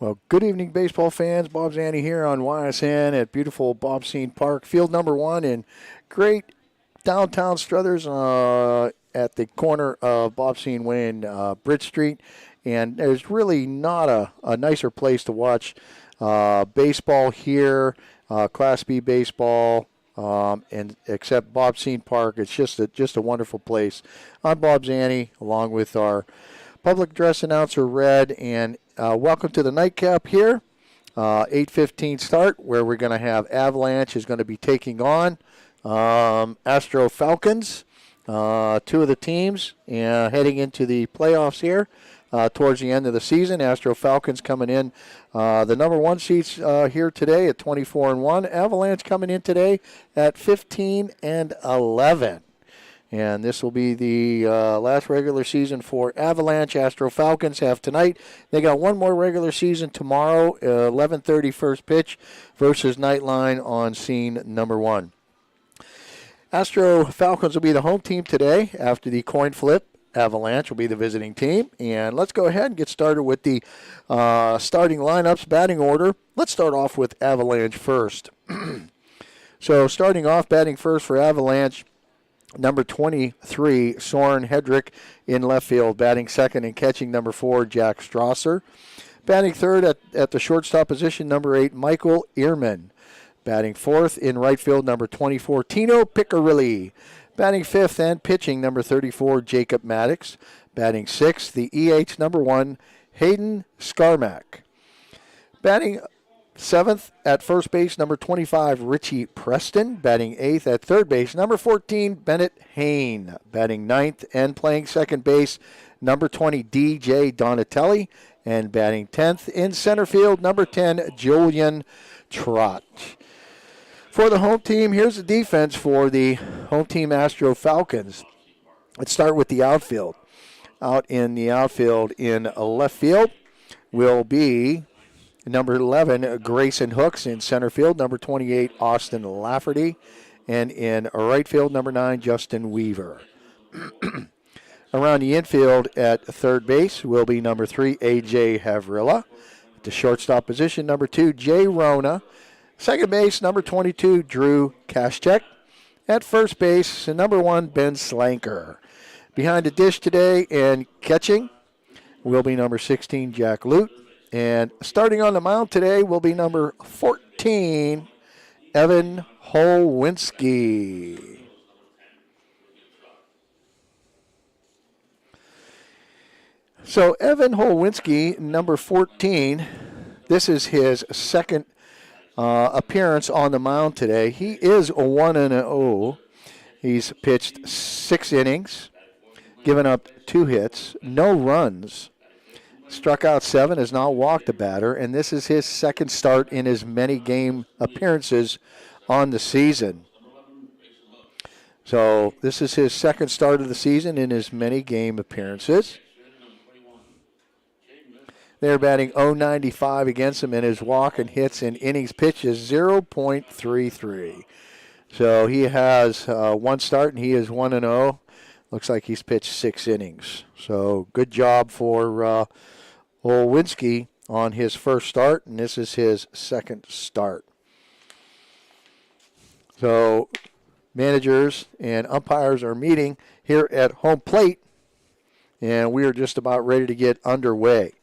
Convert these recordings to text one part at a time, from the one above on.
Well, good evening, baseball fans. Bob Zanny here on YSN at beautiful Bob Scene Park, field number 1 in great downtown Struthers at the corner of Bob Scene Way and Bridge Street. And there's really not a nicer place to watch baseball here, Class B baseball, and except Bob Scene Park. It's just a wonderful place. I'm Bob Zanny, along with our public address announcer, Red, and welcome to the nightcap here. 8:15 start, where we're going to have Avalanche is going to be taking on Astro Falcons, two of the teams heading into the playoffs here towards the end of the season. Astro Falcons coming in the number 1 seeds here today at 24-1. Avalanche coming in today at 15-11. And this will be the last regular season for Avalanche. Astro Falcons have tonight. They got one more regular season tomorrow, 11:30 first pitch versus Nightline on scene number 1. Astro Falcons will be the home team today after the coin flip. Avalanche will be the visiting team. And let's go ahead and get started with the starting lineups, batting order. Let's start off with Avalanche first. So starting off, batting first for Avalanche, number 23, Soren Hedrick in left field. Batting second and catching, number 4, Jack Strasser. Batting third at the shortstop position, number 8, Michael Ehrman. Batting fourth in right field, number 24, Tino Piccirilli. Batting fifth and pitching, number 34, Jacob Maddox. Batting sixth, the EH number 1, Hayden Skarmak. Batting seventh at first base, number 25, Richie Preston. Batting eighth at third base, number 14, Bennett Hain. Batting ninth and playing second base, number 20, DJ Donatelli. And batting 10th in center field, number 10, Julian Trott. For the home team, here's the defense for the home team Astro Falcons. Let's start with the outfield. Out in the outfield in left field will be number 11, Grayson Hooks. In center field, number 28, Austin Lafferty. And in right field, number 9, Justin Weaver. Around the infield at third base will be number 3, A.J. Havrilla. At the shortstop position, number 2, Jay Rona. Second base, number 22, Drew Kashchek. At first base, number 1, Ben Slanker. Behind the dish today and catching will be number 16, Jack Lute. And starting on the mound today will be number 14, Evan Holwinski. So Evan Holwinski, number 14, this is his second appearance on the mound today. He is a 1-0. He's pitched 6 innings, given up 2 hits, no runs. Struck out 7, has not walked a batter, and this is his second start in his many game appearances on the season. So this is his second start of the season in his many game appearances. They're batting .095 against him, and his walk and hits and innings pitched is 0.33. So he has one start, and he is 1-0. Looks like he's pitched 6 innings. So good job for Olwinski on his first start, and this is his second start. So managers and umpires are meeting here at home plate, and we are just about ready to get underway.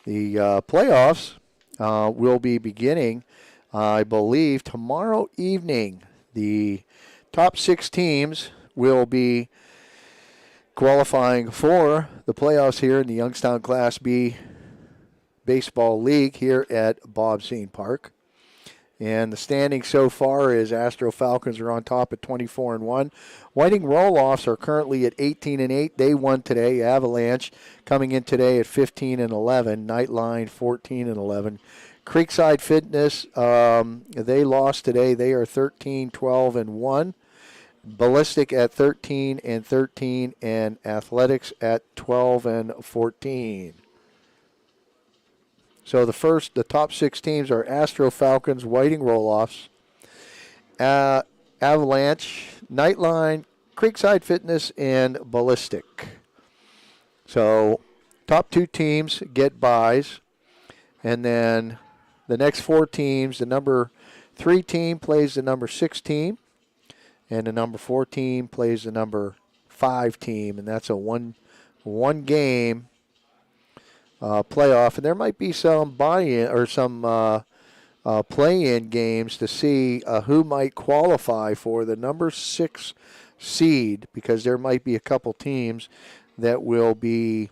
The playoffs will be beginning, I believe, tomorrow evening. The top 6 teams will be qualifying for the playoffs here in the Youngstown Class B Baseball League here at Bob Scene Park. And the standing so far is Astro Falcons are on top at 24-1. Whiting Roll-Offs are currently at 18-8. They won today. Avalanche coming in today at 15-11. Nightline 14-11. Creekside Fitness, they lost today. They are 13-12-1. Ballistic at 13-13, and Athletics at 12-14. So the top 6 teams are Astro Falcons, Whiting Roll-Offs, Avalanche, Nightline, Creekside Fitness, and Ballistic. So top 2 teams get byes. And then the next 4 teams, the number 3 team plays the number 6 team, and the number 4 team plays the number 5 team, and that's a one game playoff. And there might be some buy-in or some play-in games to see who might qualify for the number 6 seed, because there might be a couple teams that will be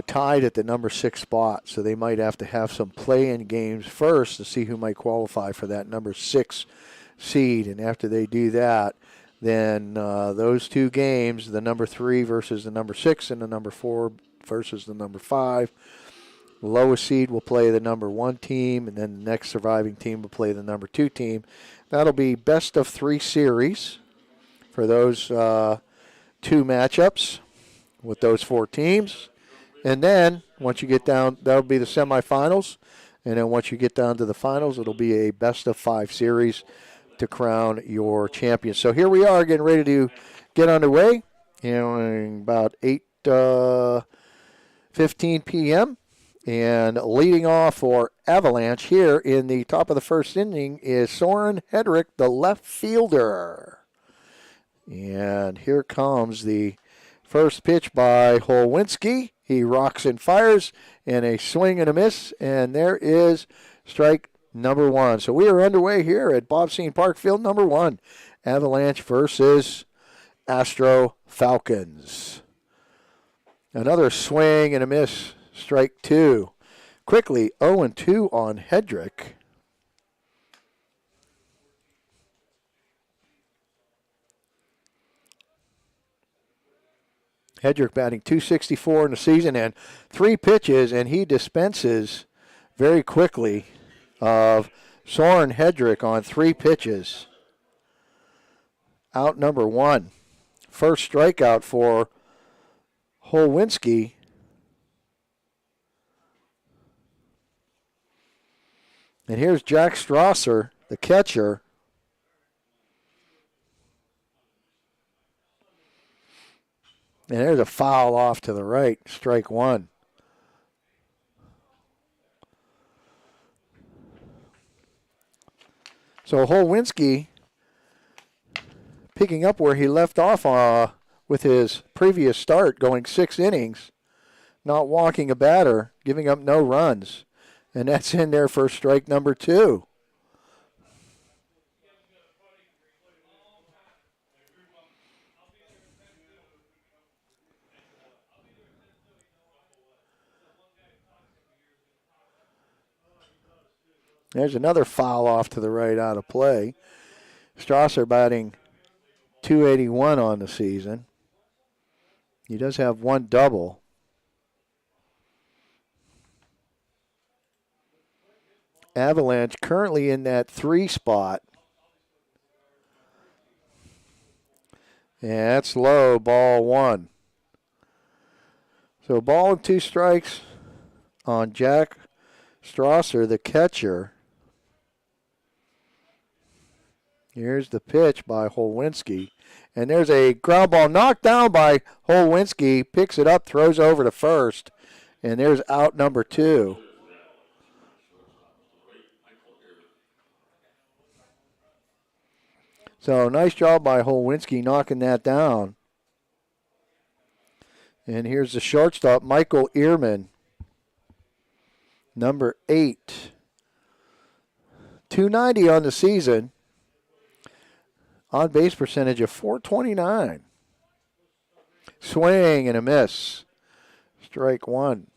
tied at the number 6 spot. So they might have to have some play-in games first to see who might qualify for that number 6 seed. And after they do that, then those 2 games, the number 3 versus the number 6 and the number 4 versus the number 5, the lowest seed will play the number 1 team, and then the next surviving team will play the number 2 team. That'll be best of 3 series for those 2 matchups with those 4 teams. And then once you get down, that'll be the semifinals. And then once you get down to the finals, it'll be a best of 5 series to crown your champion. So here we are getting ready to get underway. About 8:15 p.m. And leading off for Avalanche here in the top of the first inning is Soren Hedrick, the left fielder. And here comes the first pitch by Holwinski. He rocks and fires, and a swing and a miss, and there is strike number 1. So we are underway here at Bob Seen Park Field number 1. Avalanche versus Astro Falcons. Another swing and a miss. Strike 2. Quickly, 0-2 on Hedrick. Hedrick batting .264 in the season and 3 pitches, and he dispenses very quickly of Soren Hedrick on 3 pitches. Out number 1. First strikeout for Holwinski. And here's Jack Strasser, the catcher. And there's a foul off to the right, strike 1. So Holwinski picking up where he left off with his previous start, going 6 innings, not walking a batter, giving up no runs. And that's in there for strike number 2. There's another foul off to the right out of play. Strasser batting .281 on the season. He does have 1 double. Avalanche currently in that 3 spot. And that's low, ball 1. So ball and 2 strikes on Jack Strasser, the catcher. Here's the pitch by Holwinski. And there's a ground ball knocked down by Holwinski. Picks it up, throws over to first. And there's out number 2. So nice job by Holwinski knocking that down. And here's the shortstop, Michael Ehrman, number 8. .290 on the season. On base percentage of .429. Swing and a miss. Strike 1.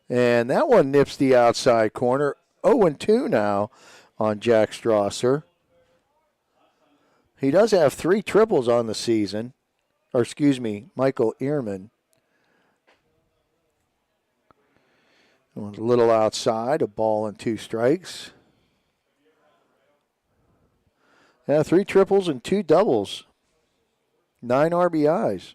And that one nips the outside corner. 0-2 now on Jack Strasser. He does have 3 triples on the season. Or excuse me, Michael Ehrman. A little outside, a ball and 2 strikes. Yeah, 3 triples and 2 doubles. 9 RBIs.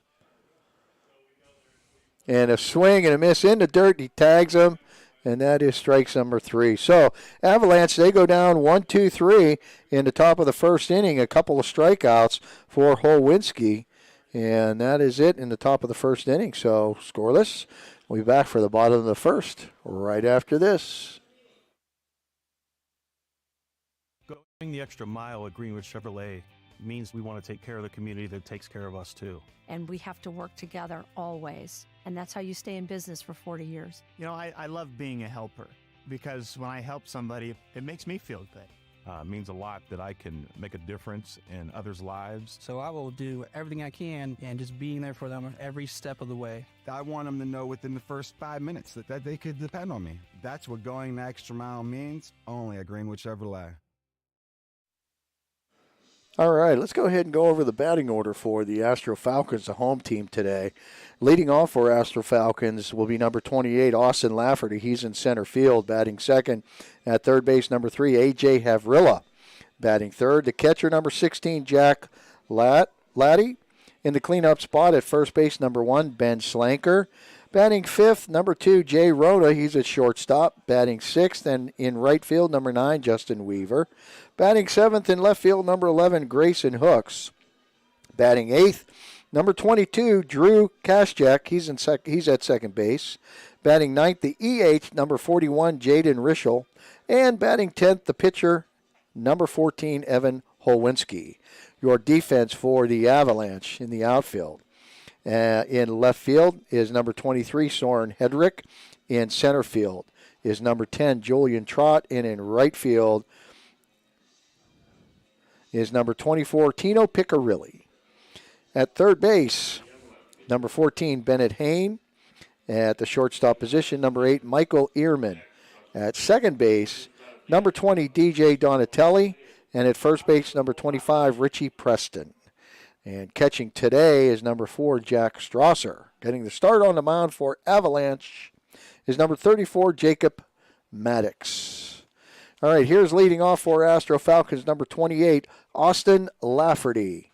And a swing and a miss in the dirt. He tags him, And that is strikes number 3. So Avalanche, they go down 1-2-3 in the top of the first inning. A couple of strikeouts for Holwinski. And that is it in the top of the first inning. So scoreless. We'll be back for the bottom of the first right after this. Going the extra mile at Greenwood Chevrolet means we want to take care of the community that takes care of us too. And we have to work together always. And that's how you stay in business for 40 years. You know, I love being a helper because when I help somebody, it makes me feel good. It means a lot that I can make a difference in others' lives. So I will do everything I can and just being there for them every step of the way. I want them to know within the first 5 minutes that they could depend on me. That's what going the extra mile means, only at Greenwood Chevrolet. All right, let's go ahead and go over the batting order for the Astro Falcons, the home team today. Leading off for Astro Falcons will be number 28, Austin Lafferty. He's in center field, batting second. At third base, number 3, A.J. Havrilla, batting third. The catcher, number 16, Jack Laddie. In the cleanup spot at first base, number 1, Ben Slanker. Batting fifth, number 2, Jay Rhoda. He's at shortstop. Batting sixth, and in right field, number 9, Justin Weaver. Batting seventh in left field, number 11, Grayson Hooks. Batting eighth, number 22, Drew Kaschak. He's at second base. Batting ninth, the EH, number 41, Jaden Rischel. And batting 10th, the pitcher, number 14, Evan Holwinski. Your defense for the Avalanche in the outfield. In left field is number 23, Soren Hedrick. In center field is number 10, Julian Trott. And in right field is number 24, Tino Piccirilli. At third base, number 14, Bennett Hain. At the shortstop position, number 8, Michael Ehrman. At second base, number 20, DJ Donatelli. And at first base, number 25, Richie Preston. And catching today is number 4, Jack Strasser. Getting the start on the mound for Avalanche is number 34, Jacob Maddox. All right, here's leading off for Astro Falcons, number 28, Austin Lafferty.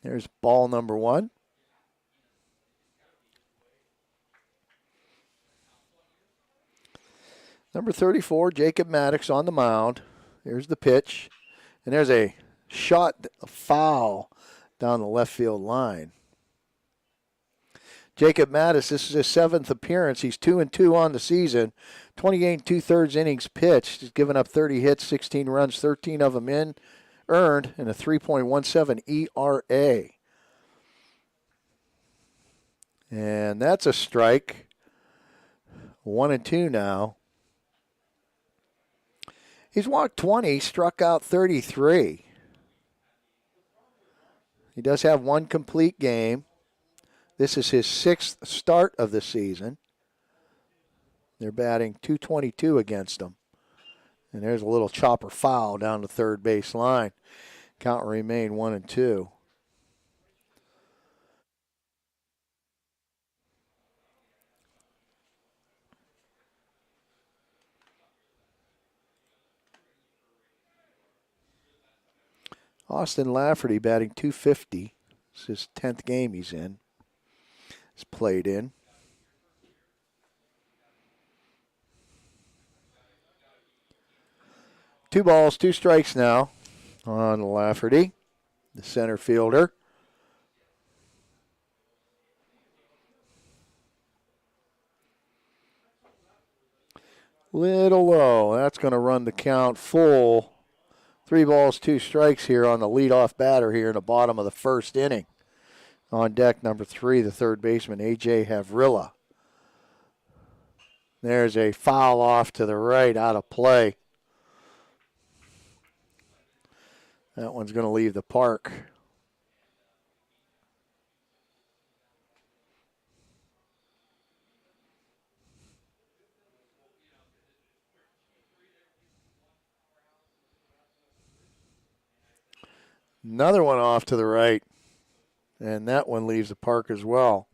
There's ball number 1. Number 34, Jacob Maddox on the mound. Here's the pitch. And there's a shot, a foul down the left field line. Jacob Maddox, this is his 7th appearance. He's 2-2 on the season. 28 2/3 innings pitched. He's given up 30 hits, 16 runs, 13 of them earned, and a 3.17 ERA. And that's a strike. 1-2 now. He's walked 20, struck out 33. He does have one complete game. This is his 6th start of the season. They're batting .222 against him. And there's a little chopper foul down the third base line. Count will remain 1-2. Austin Lafferty batting .250. It's his 10th game he's in. He's played in. Two balls, 2 strikes now on Lafferty, the center fielder. Little low. That's going to run the count full. 3 balls, 2 strikes here on the leadoff batter here in the bottom of the first inning. On deck, number 3, the third baseman, A.J. Havrilla. There's a foul off to the right, out of play. That one's going to leave the park. Another one off to the right. And that one leaves the park as well.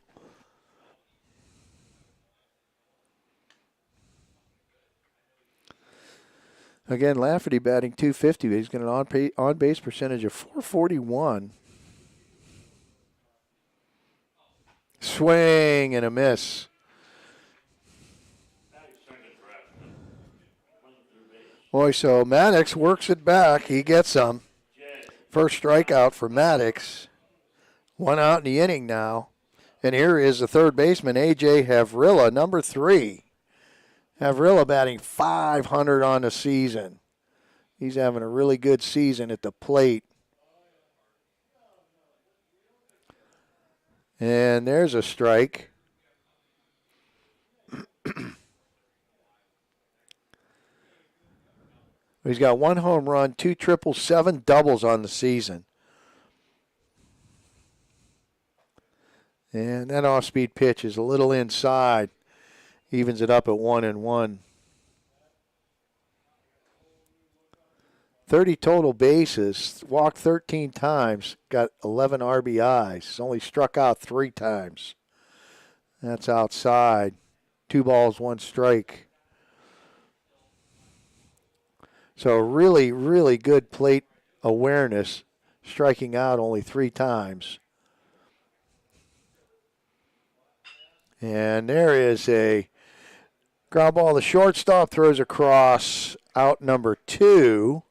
Again, Lafferty batting .250. He's got an on-base percentage of .441. Swing and a miss. Boy, so Maddox works it back. He gets some. First strikeout for Maddox. One out in the inning now. And here is the third baseman, A.J. Havrilla, number 3. Havrilla batting .500 on the season. He's having a really good season at the plate. And there's a strike. He's got 1 home run, 2 triples, 7 doubles on the season. And that off-speed pitch is a little inside. Evens it up at 1-1. 30 total bases, walked 13 times, got 11 RBIs. Only struck out 3 times. That's outside. 2 balls, 1 strike. So really, really good plate awareness, striking out only 3 times. And there is a ground ball. The shortstop throws across, out number 2.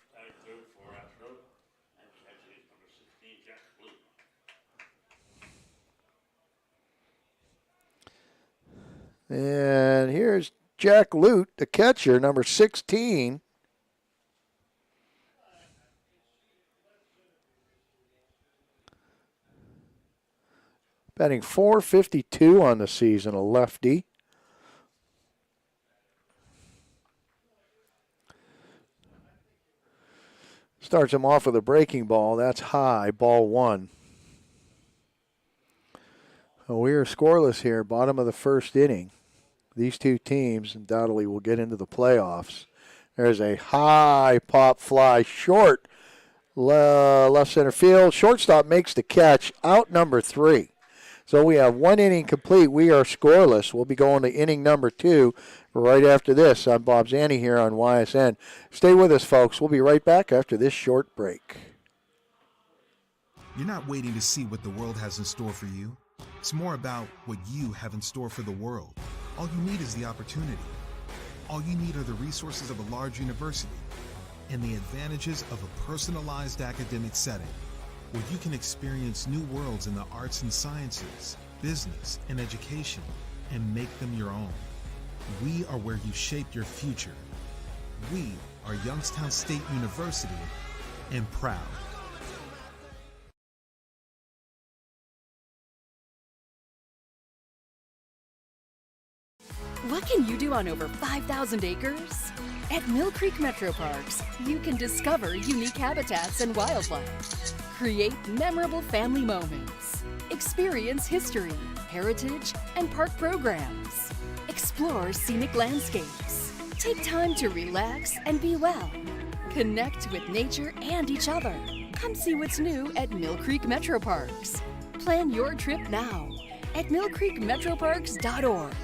And here's Jack Lute, the catcher, number 16. Batting .452 on the season, a lefty. Starts him off with a breaking ball. That's high, ball 1. So we are scoreless here, bottom of the first inning. These 2 teams undoubtedly will get into the playoffs. There's a high pop fly short, left center field. Shortstop makes the catch, out number 3. So we have 1 inning complete. We are scoreless. We'll be going to inning number 2 right after this. I'm Bob Zanny here on YSN. Stay with us, folks. We'll be right back after this short break. You're not waiting to see what the world has in store for you. It's more about what you have in store for the world. All you need is the opportunity. All you need are the resources of a large university and the advantages of a personalized academic setting where you can experience new worlds in the arts and sciences, business, and education and make them your own. We are where you shape your future. We are Youngstown State University and proud. What can you do on over 5,000 acres? At Mill Creek Metro Parks, you can discover unique habitats and wildlife, create memorable family moments, experience history, heritage, and park programs, explore scenic landscapes, take time to relax and be well, connect with nature and each other. Come see what's new at Mill Creek Metro Parks. Plan your trip now at millcreekmetroparks.org.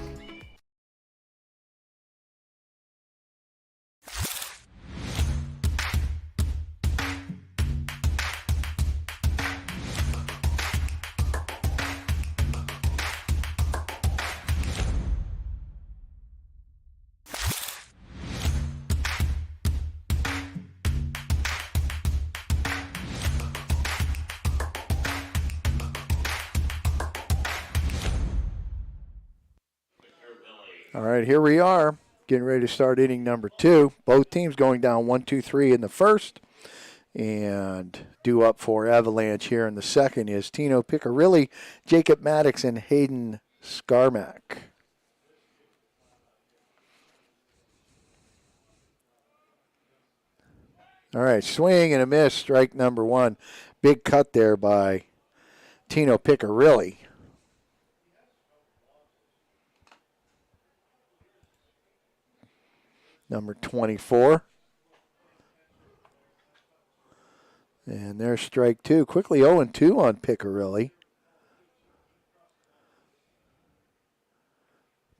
All right, here we are, getting ready to start inning number 2. Both teams going down 1-2-3 in the first. And due up for Avalanche here in the second is Tino Piccirilli, Jacob Maddox, and Hayden Scarmack. All right, swing and a miss, strike number 1. Big cut there by Tino Piccirilli. Number 24. And there's strike 2. Quickly 0-2 on Piccirilli.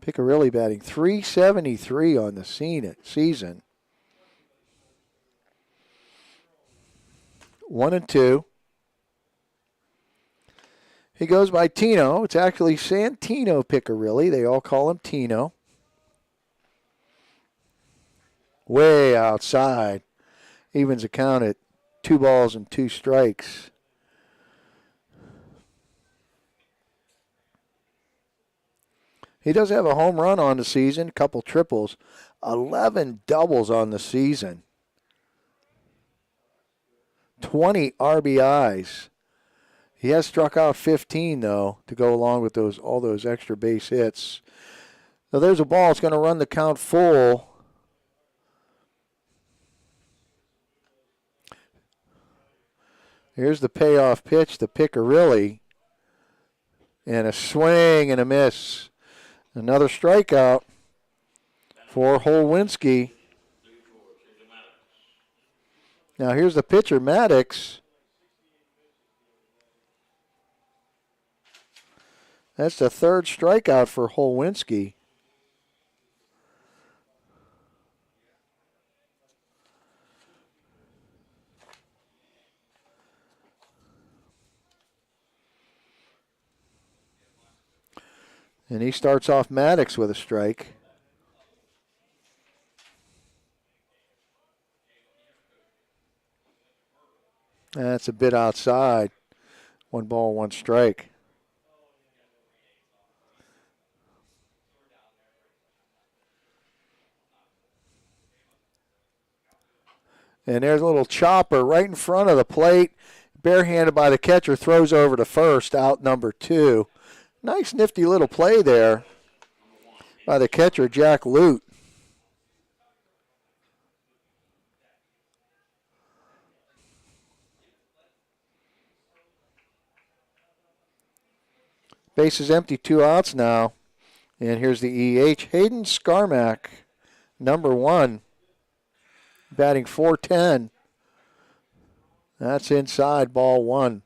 Piccirilli batting .373 on the season. 1-2. He goes by Tino. It's actually Santino Piccirilli. They all call him Tino. Way outside. Evens the count at 2 balls and 2 strikes. He does have a home run on the season, a couple triples, 11 doubles on the season, 20 RBIs. He has struck out 15, though, to go along with all those extra base hits. So there's a ball. It's going to run the count full. Here's the payoff pitch, the Picarilli. And a swing and a miss. Another strikeout for Holwinski. Now here's the pitcher, Maddox. That's the 3rd strikeout for Holwinski. And he starts off Maddox with a strike. That's a bit outside. 1 ball, 1 strike. And there's a little chopper right in front of the plate. Barehanded by the catcher, throws over to first, out number 2. Nice nifty little play there by the catcher, Jack Lute. Base is empty, 2 outs now. And here's the EH, Hayden Scarmack, number 1, batting .410. That's inside, ball 1.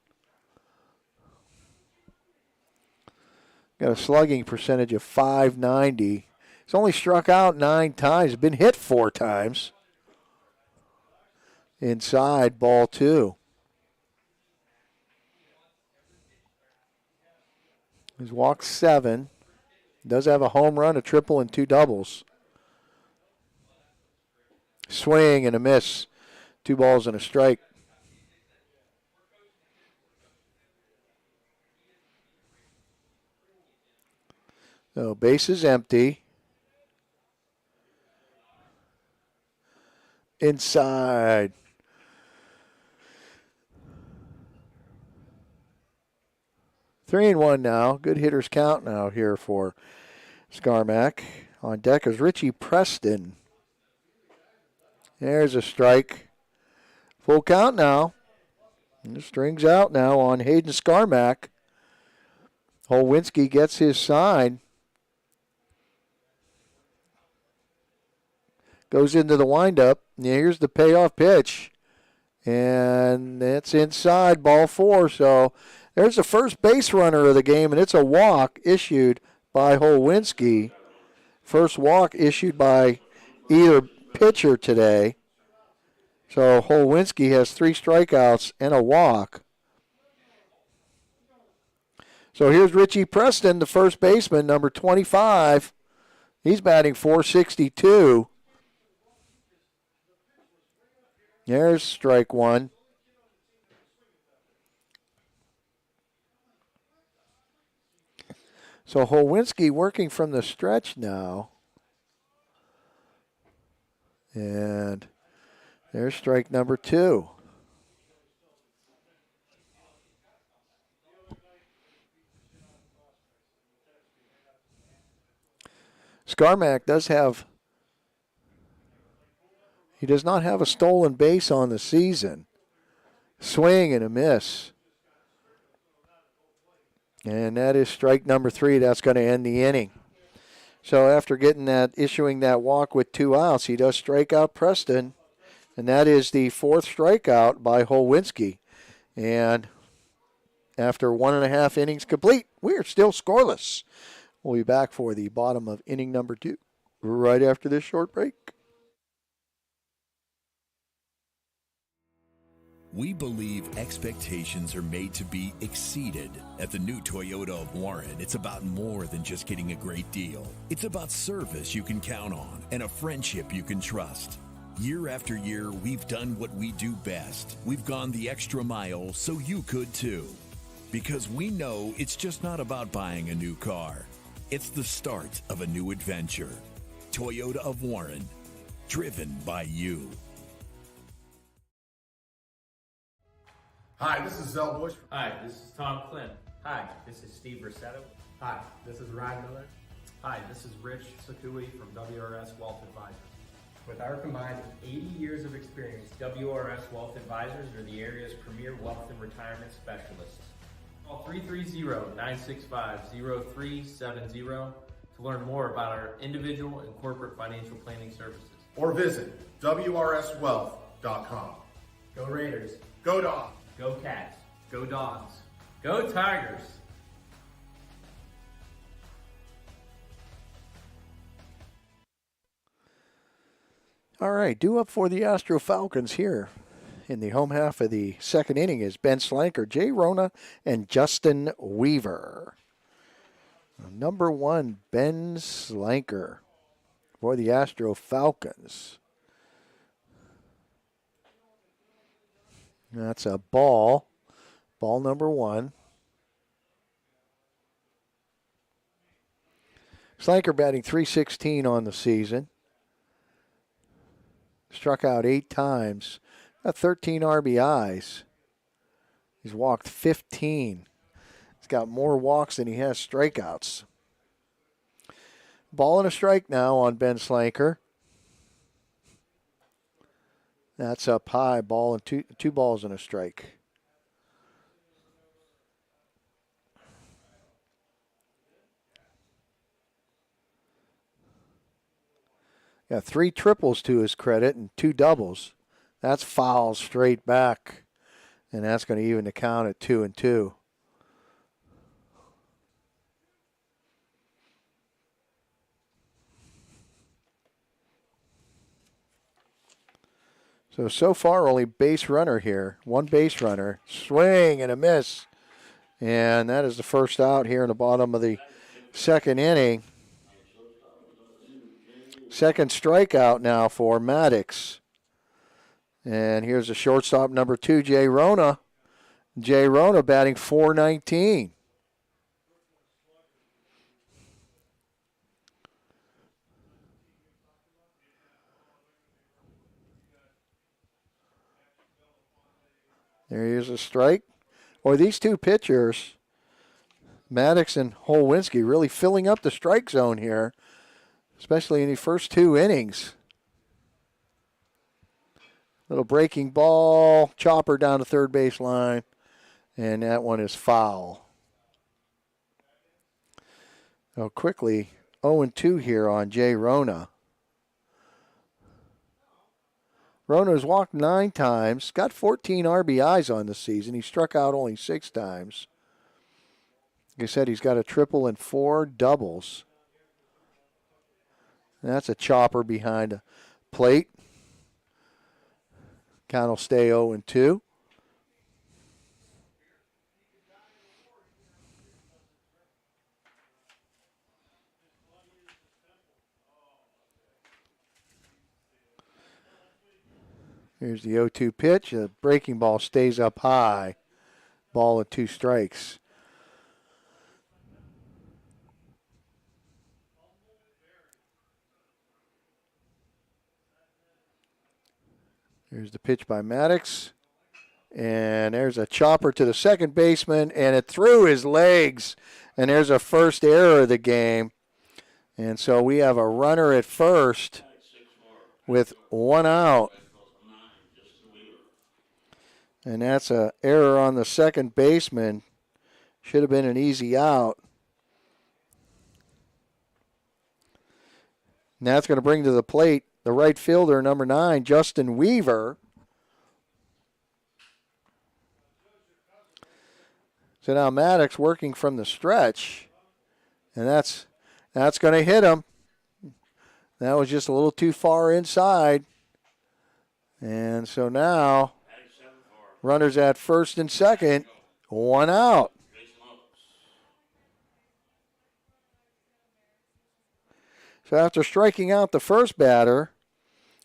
Got a slugging percentage of .590. He's only struck out 9 times, been hit 4 times. Inside, ball 2. He's walked 7. Does have a home run, a triple, and 2 doubles. Swing and a miss. 2 balls and a strike. So base is empty. Inside. Three and 1 now. Good hitters count now here for Scarmack. On deck is Richie Preston. There's a strike. Full count now. And the string's out now on Hayden Scarmack. Holwinski gets his sign. Goes into the windup. Here's the payoff pitch. And it's inside, ball 4. So there's the first base runner of the game, and it's a walk issued by Holwinski. First walk issued by either pitcher today. So Holwinski has 3 strikeouts and a walk. So here's Richie Preston, the first baseman, number 25. He's batting .462. There's strike 1. So Holwinski working from the stretch now. And there's strike number 2. Scarmack he does not have a stolen base on the season. Swing and a miss. And that is strike number 3. That's going to end the inning. So after issuing that walk with 2 outs, he does strike out Preston. And that is the 4th strikeout by Holwinski. And after 1.5 innings complete, we are still scoreless. We'll be back for the bottom of inning number 2 right after this short break. We believe expectations are made to be exceeded. At the new Toyota of Warren, it's about more than just getting a great deal. It's about service you can count on and a friendship you can trust. Year after year, we've done what we do best. We've gone the extra mile so you could too. Because we know it's just not about buying a new car. It's the start of a new adventure. Toyota of Warren, driven by you. Hi, this is Zell Bush. Hi, this is Tom Clint. Hi, this is Steve Rossetto. Hi, this is Ryan Miller. Hi, this is Rich Sakui from WRS Wealth Advisors. With our combined 80 years of experience, WRS Wealth Advisors are the area's premier wealth and retirement specialists. Call 330-965-0370 to learn more about our individual and corporate financial planning services. or visit WRSwealth.com. Go Raiders. Go Dogs. Go Cats. Go Dogs. Go Tigers. All right, due up for the Astro Falcons here in the home half of the second inning is Ben Slanker, Jay Rona, and Justin Weaver. Number one, Ben Slanker for the Astro Falcons. That's a ball. Ball number one. Slanker batting .316 on the season. Struck out 8 times. Got 13 RBIs. He's walked 15. He's got more walks than he has strikeouts. Ball and a strike now on Ben Slanker. That's up high. Ball and two balls and a strike. Got 3 triples to his credit and 2 doubles. That's foul straight back. And that's going to even the count at 2-2. So far only base runner here. 1 base runner. Swing and a miss. And that is the first out here in the bottom of the second inning. Second strikeout now for Maddox. And here's the shortstop number 2, Jay Rona. Jay Rona batting .419. There is a strike. Or these two pitchers, Maddox and Holwinski, really filling up the strike zone here, especially in the first 2 innings. Little breaking ball, chopper down the third base line, and that one is foul. So quickly, 0-2 here on Jay Rona. Rona's walked 9 times, got 14 RBIs on the season. He struck out only 6 times. Like I said, he's got a triple and 4 doubles. And that's a chopper behind a plate. Count will stay 0-2. Here's the 0-2 pitch. The breaking ball stays up high. Ball with 2 strikes. Here's the pitch by Maddox. And there's a chopper to the second baseman, and it threw his legs. And there's a first error of the game. And so we have a runner at first with 1 out. And that's an error on the second baseman. Should have been an easy out. And that's going to bring to the plate the right fielder, number 9, Justin Weaver. So now Maddox working from the stretch. And that's going to hit him. That was just a little too far inside. And so now runners at first and second, 1 out. So after striking out the first batter,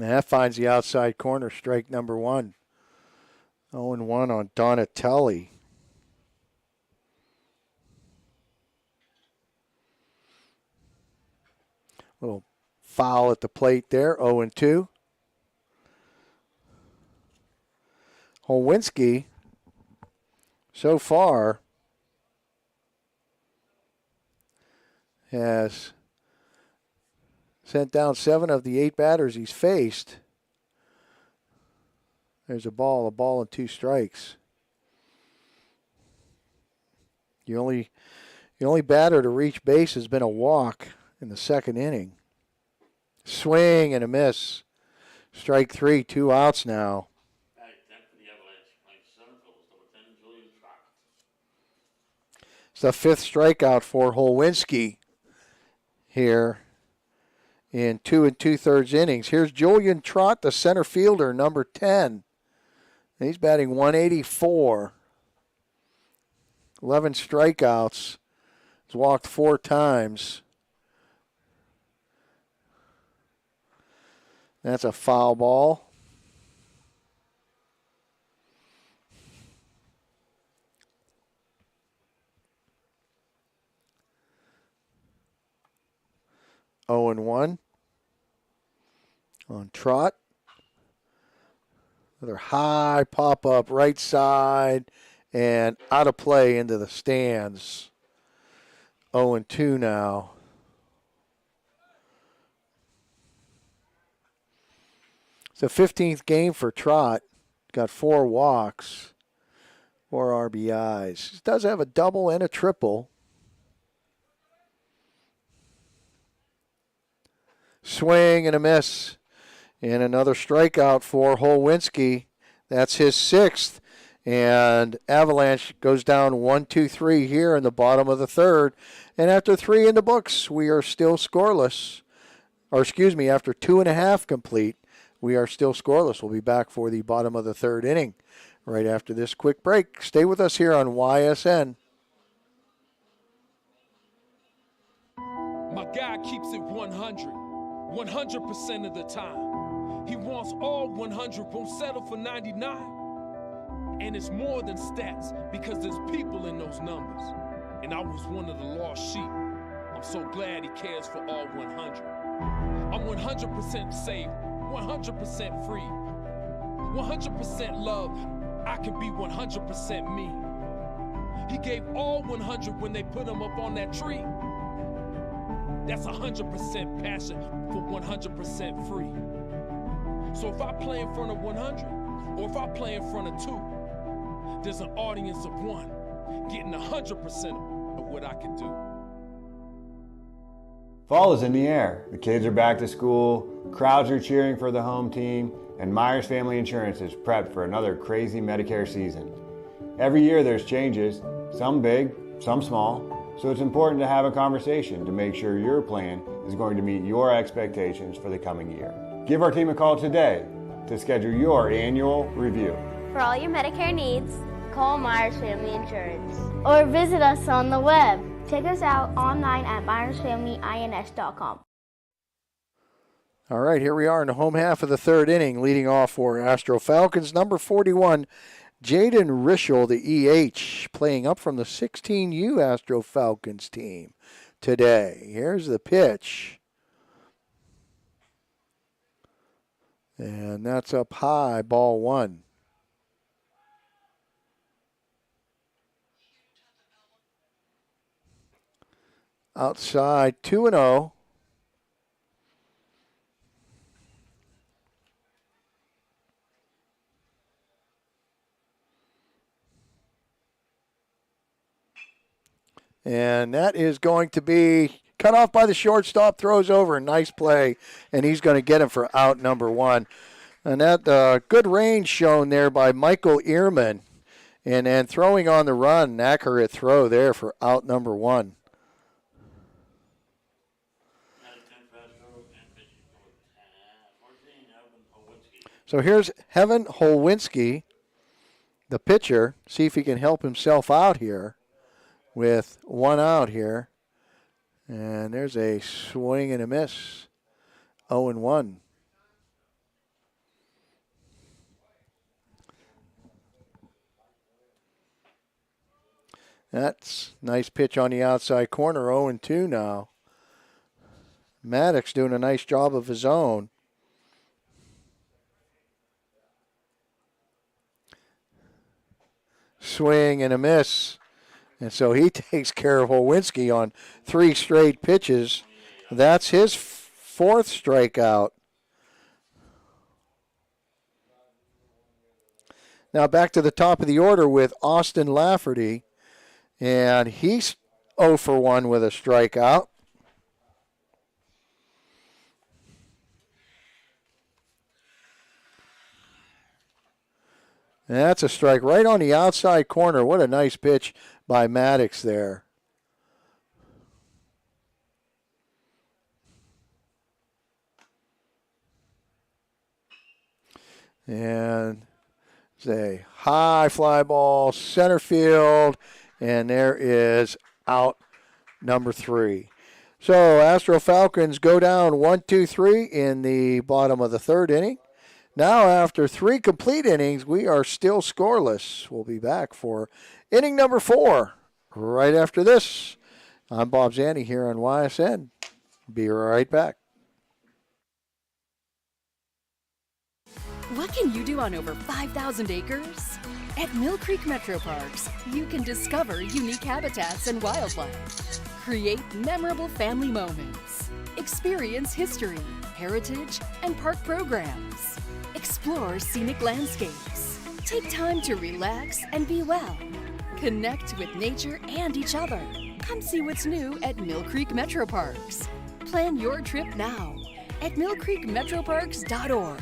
And that finds the outside corner, strike number 1. 0-1 on Donatelli. Little foul at the plate there, 0-2. Holwinski, so far, has sent down 7 of the 8 batters he's faced. There's a ball and 2 strikes. The only batter to reach base has been a walk in the second inning. Swing and a miss. Strike 3, 2 outs now. It's the 5th strikeout for Holwinski here in 2 2/3 innings. Here's Julian Trott, the center fielder, number 10. He's batting 184. 11 strikeouts. He's walked 4 times. That's a foul ball. Oh and 1 on Trot. Another high pop-up right side and out of play into the stands. 0-2 now. It's the 15th game for Trot. Got 4 walks, 4 RBIs. He does have a double and a triple. Swing and a miss. And another strikeout for Holwinski. That's his 6th. And Avalanche goes down 1-2-3 here in the bottom of the 3rd. And after 3 in the books, we are still scoreless. Or excuse me, after 2.5 complete, we are still scoreless. We'll be back for the bottom of the 3rd inning right after this quick break. Stay with us here on YSN. My guy keeps it 100% of the time. He wants all 100, won't settle for 99. And it's more than stats because there's people in those numbers. And I was one of the lost sheep. I'm so glad he cares for all 100. I'm 100% safe, 100% free, 100% love. I can be 100% me. He gave all 100 when they put him up on that tree. That's 100% passion for 100% free. So if I play in front of 100, or if I play in front of 2, there's an audience of 1 getting 100% of what I can do. Fall is in the air. The kids are back to school, crowds are cheering for the home team, and Myers Family Insurance is prepped for another crazy Medicare season. Every year there's changes, some big, some small, so it's important to have a conversation to make sure your plan is going to meet your expectations for the coming year. Give our team a call today to schedule your annual review. For all your Medicare needs, call Myers Family Insurance. Or visit us on the web. Check us out online at MyersFamilyINS.com. All right, here we are in the home half of the 3rd inning, leading off for Astro Falcons. Number 41, Jaden Rischel, the EH, playing up from the 16U Astro Falcons team today. Here's the pitch. And that's up high, ball 1. Outside, 2-0. And that is going to be cut off by the shortstop, throws over, nice play, and he's going to get him for out number 1. And that good range shown there by Michael Ehrman. And then throwing on the run, an accurate throw there for out number 1. So here's Heaven Holwinski, the pitcher. See if he can help himself out here with 1 out here. And there's a swing and a miss. 0-1. That's nice pitch on the outside corner, 0-2 now. Maddox doing a nice job of his own. Swing and a miss. And so he takes care of Holwinski on 3 straight pitches. That's his 4th strikeout. Now back to the top of the order with Austin Lafferty. And he's 0 for 1 with a strikeout. And that's a strike right on the outside corner. What a nice pitch by Maddox there. And it's a high fly ball, center field, and there is out number 3. So Astro Falcons go down 1-2-3 in the bottom of the 3rd inning. Now, after 3 complete innings, we are still scoreless. We'll be back for inning number 4 right after this. I'm Bob Zanny here on YSN. Be right back. What can you do on over 5,000 acres? At Mill Creek Metro Parks, you can discover unique habitats and wildlife, create memorable family moments, experience history, heritage, and park programs, explore scenic landscapes, take time to relax and be well, connect with nature and each other. Come see what's new at Mill Creek Metro Parks. Plan your trip now at millcreekmetroparks.org.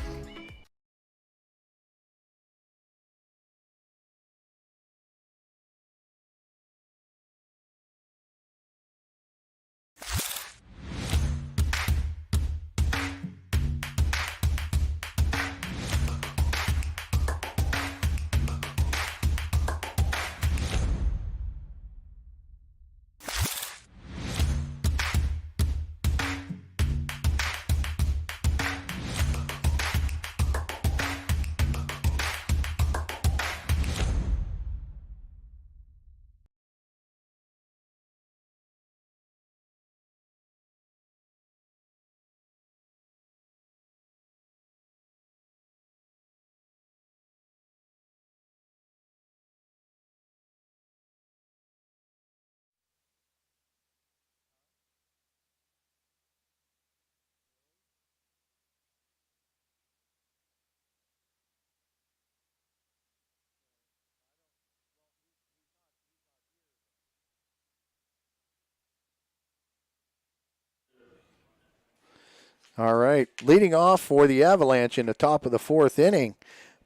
All right, leading off for the Avalanche in the top of the 4th inning.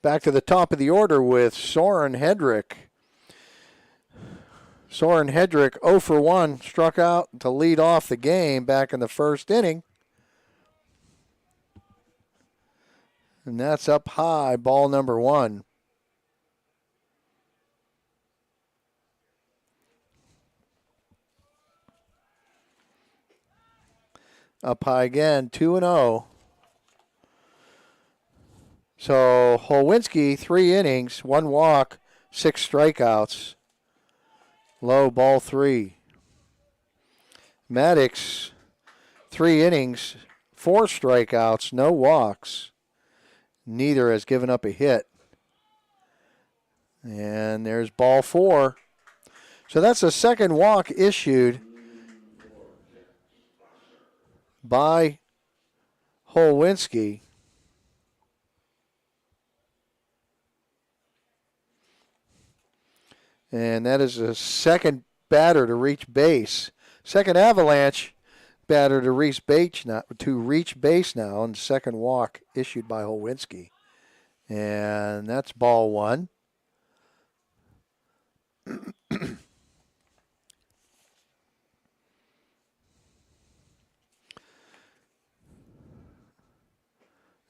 Back to the top of the order with Soren Hedrick. Soren Hedrick 0 for 1, struck out to lead off the game back in the 1st inning. And that's up high, ball number 1. Up high again, 2-0. So Holwinski, 3 innings, 1 walk, 6 strikeouts. Low, ball 3. Maddox, 3 innings, 4 strikeouts, no walks. Neither has given up a hit. And there's ball 4. So that's the second walk issued by Holwinski. And that is a second batter to reach base. Second Avalanche batter to reach base now, and second walk issued by Holwinski. And that's ball 1.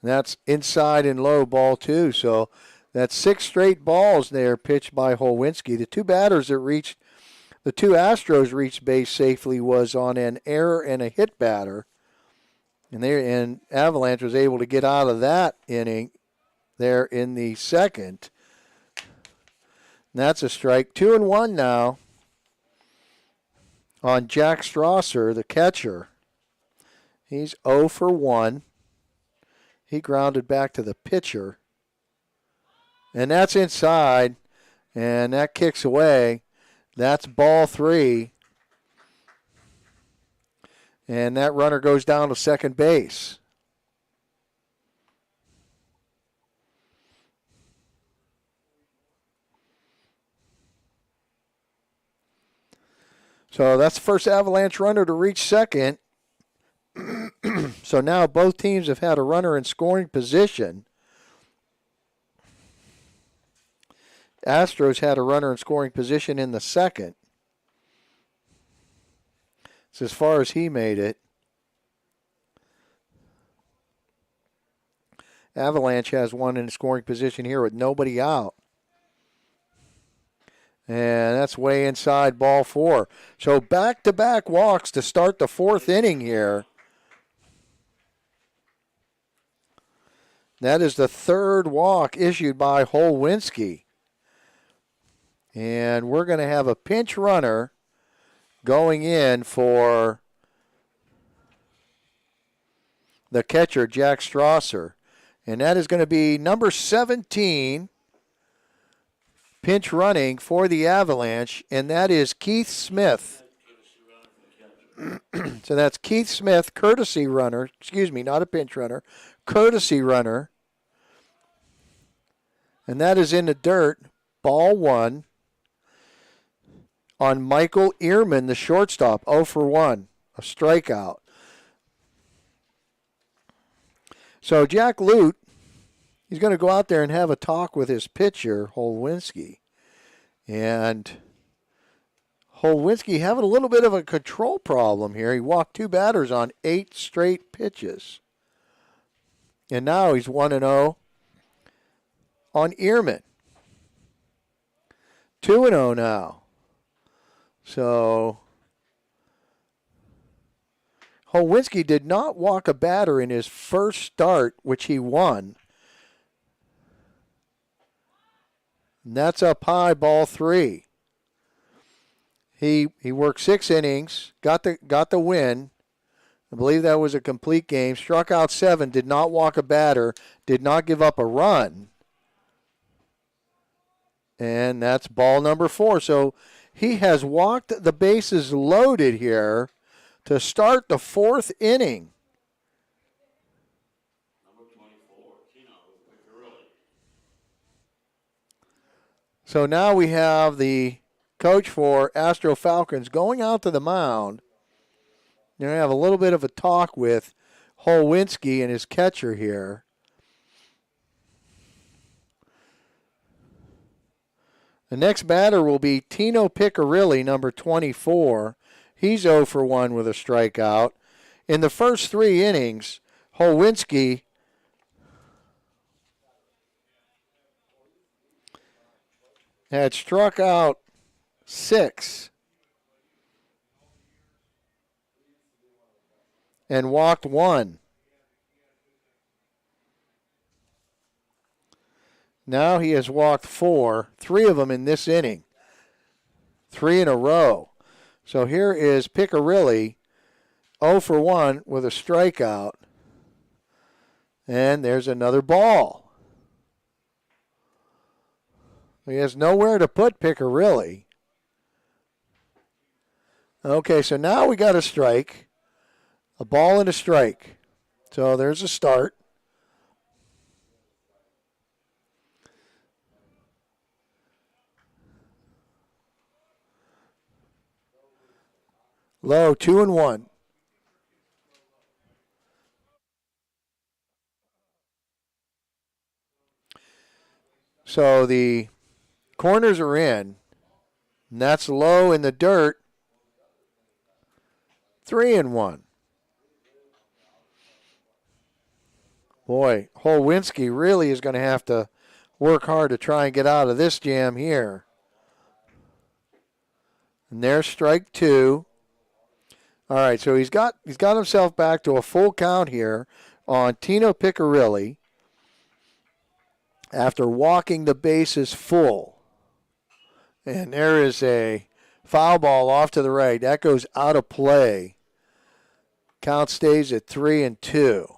That's inside and low, ball 2. So that's 6 straight balls there pitched by Holwinski. The 2 batters that reached, the 2 Astros reached base safely was on an error and a hit batter. And Avalanche was able to get out of that inning there in the second. And that's a strike. 2-1 now on Jack Strasser, the catcher. He's 0 for 1. He grounded back to the pitcher. And that's inside, and that kicks away. That's ball 3. And that runner goes down to second base. So that's the first Avalanche runner to reach second. So now both teams have had a runner in scoring position. Astros had a runner in scoring position in the second. It's as far as he made it. Avalanche has one in scoring position here with nobody out. And that's way inside, ball 4. So back-to-back walks to start the 4th inning here. That is the 3rd walk issued by Holwinski. And we're going to have a pinch runner going in for the catcher, Jack Strasser. And that is going to be number 17, pinch running for the Avalanche, and that is Keith Smith. So that's Keith Smith, courtesy runner. Excuse me, not a pinch runner. Courtesy runner. And that is in the dirt, ball 1, on Michael Ehrman, the shortstop, 0 for 1, a strikeout. So Jack Lute, he's going to go out there and have a talk with his pitcher, Holwinski. And Holwinski having a little bit of a control problem here. He walked 2 batters on 8 straight pitches. And now he's 1-0 on Ehrman. 2-0 now. So Holwinski did not walk a batter in his first start, which he won. And that's up high, ball 3. He worked 6 innings, got the win. I believe that was a complete game. Struck out 7, did not walk a batter, did not give up a run. And that's ball number 4. So he has walked the bases loaded here to start the 4th inning. So now we have the coach for Astro Falcons going out to the mound. You're going to have a little bit of a talk with Holwinski and his catcher here. The next batter will be Tino Piccirilli, number 24. He's 0 for 1 with a strikeout. In the first 3 innings, Holwinski had struck out 6 and walked 1. Now he has walked 4, 3 of them in this inning. 3 in a row. So here is Piccirilli, 0 for 1 with a strikeout. And there's another ball. He has nowhere to put Piccirilli. Okay, so now we got a strike. A ball and a strike. So there's a start. Low, 2-1. So the corners are in. And that's low in the dirt. 3-1. Boy, Holwinski really is going to have to work hard to try and get out of this jam here. And there's strike 2. All right, so he's got himself back to a full count here on Tino Piccirilli after walking the bases full. And there is a Foul ball off to the right. That goes out of play. Count stays at 3-2.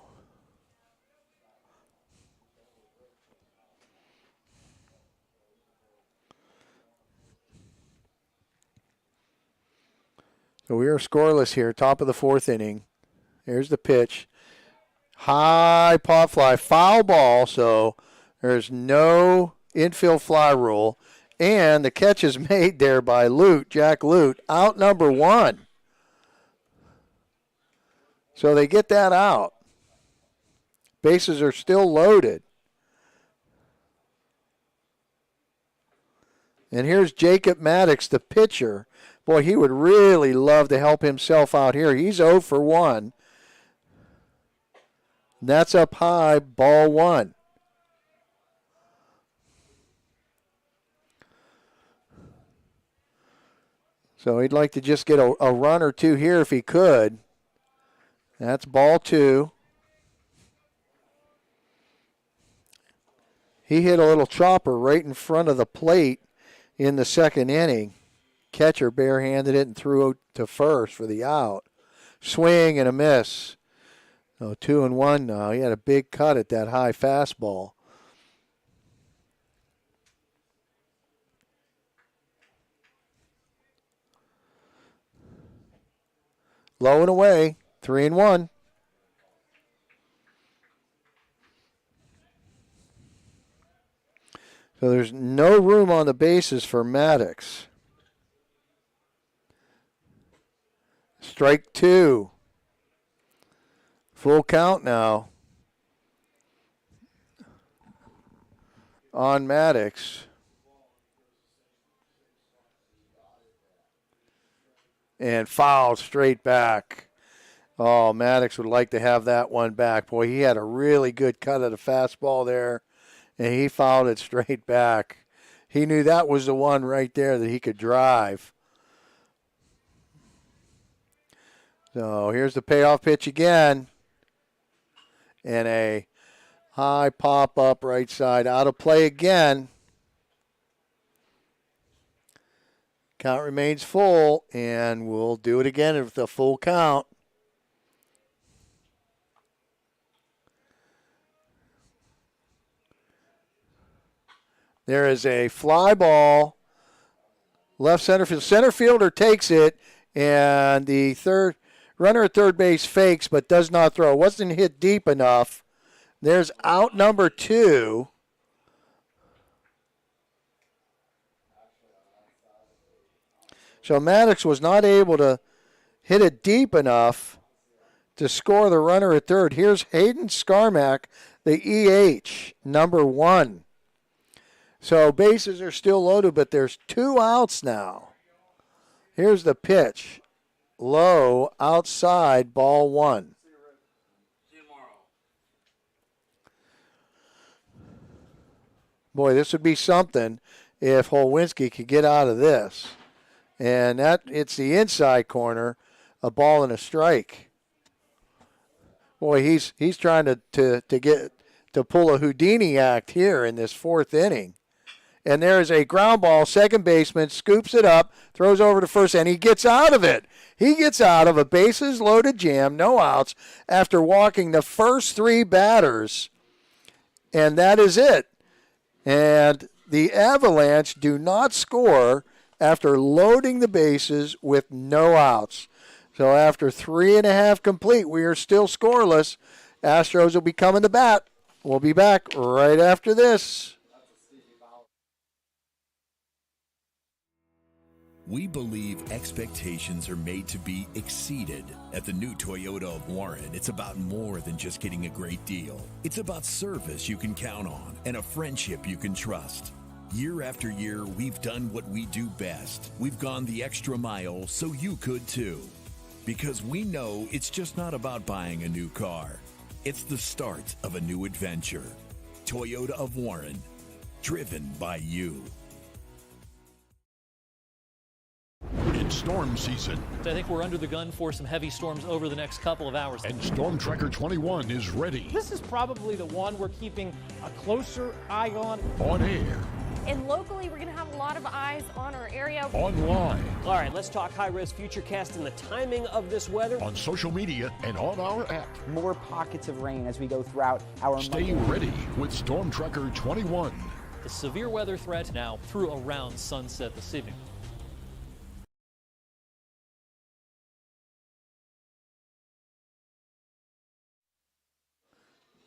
So we are scoreless here, top of the 4th inning. Here's the pitch. High pop fly, foul ball, so there's no infield fly rule. And the catch is made there by Jack Lute, out number 1. So they get that out. Bases are still loaded. And here's Jacob Maddox, the pitcher. Boy, he would really love to help himself out here. He's 0 for 1. That's up high, ball 1. So he'd like to just get a run or two here if he could. That's ball 2. He hit a little chopper right in front of the plate in the 2nd inning. Catcher barehanded it and threw it to first for the out. Swing and a miss. So 2-1 now. He had a big cut at that high fastball. Low and away. 3-1. So there's no room on the bases for Maddox. Strike 2. Full count now on Maddox. And foul straight back. Oh, Maddox would like to have that one back. Boy, he had a really good cut of the fastball there, and he fouled it straight back. He knew that was the one right there that he could drive. So here's the payoff pitch again. And a high pop-up right side. Out of play again. Count remains full, and we'll do it again with the full count. There is a fly ball. Left center field. Center fielder takes it, and the runner at third base fakes but does not throw. Wasn't hit deep enough. There's out number 2. So Maddox was not able to hit it deep enough to score the runner at third. Here's Hayden Scarmack, the EH, number 1. So bases are still loaded, but there's 2 outs now. Here's the pitch. Low, outside, ball 1. Boy, this would be something if Holwinski could get out of this. And it's the inside corner, a ball and a strike. Boy, he's trying to pull a Houdini act here in this 4th inning. And there's a ground ball. Second baseman scoops it up, throws over to first, and he gets out of it. He gets out of a bases-loaded jam, no outs, after walking the first 3 batters. And that is it. And the Avalanche do not score after loading the bases with no outs. So after 3.5 complete, we are still scoreless. Astros will be coming to bat. We'll be back right after this. We believe expectations are made to be exceeded. At the new Toyota of Warren, it's about more than just getting a great deal. It's about service you can count on and a friendship you can trust. Year after year, we've done what we do best. We've gone the extra mile so you could too. Because we know it's just not about buying a new car. It's the start of a new adventure. Toyota of Warren, driven by you. It's storm season. I think we're under the gun for some heavy storms over the next couple of hours. And Storm Tracker 21 is ready. This is probably the one we're keeping a closer eye on. On air, And locally, we're going to have a lot of eyes on our area. Online. All right, let's talk high-risk futurecast and the timing of this weather. On social media and on our app. More pockets of rain as we go throughout our Stay ready with Storm Tracker 21. The severe weather threat now through around sunset this evening.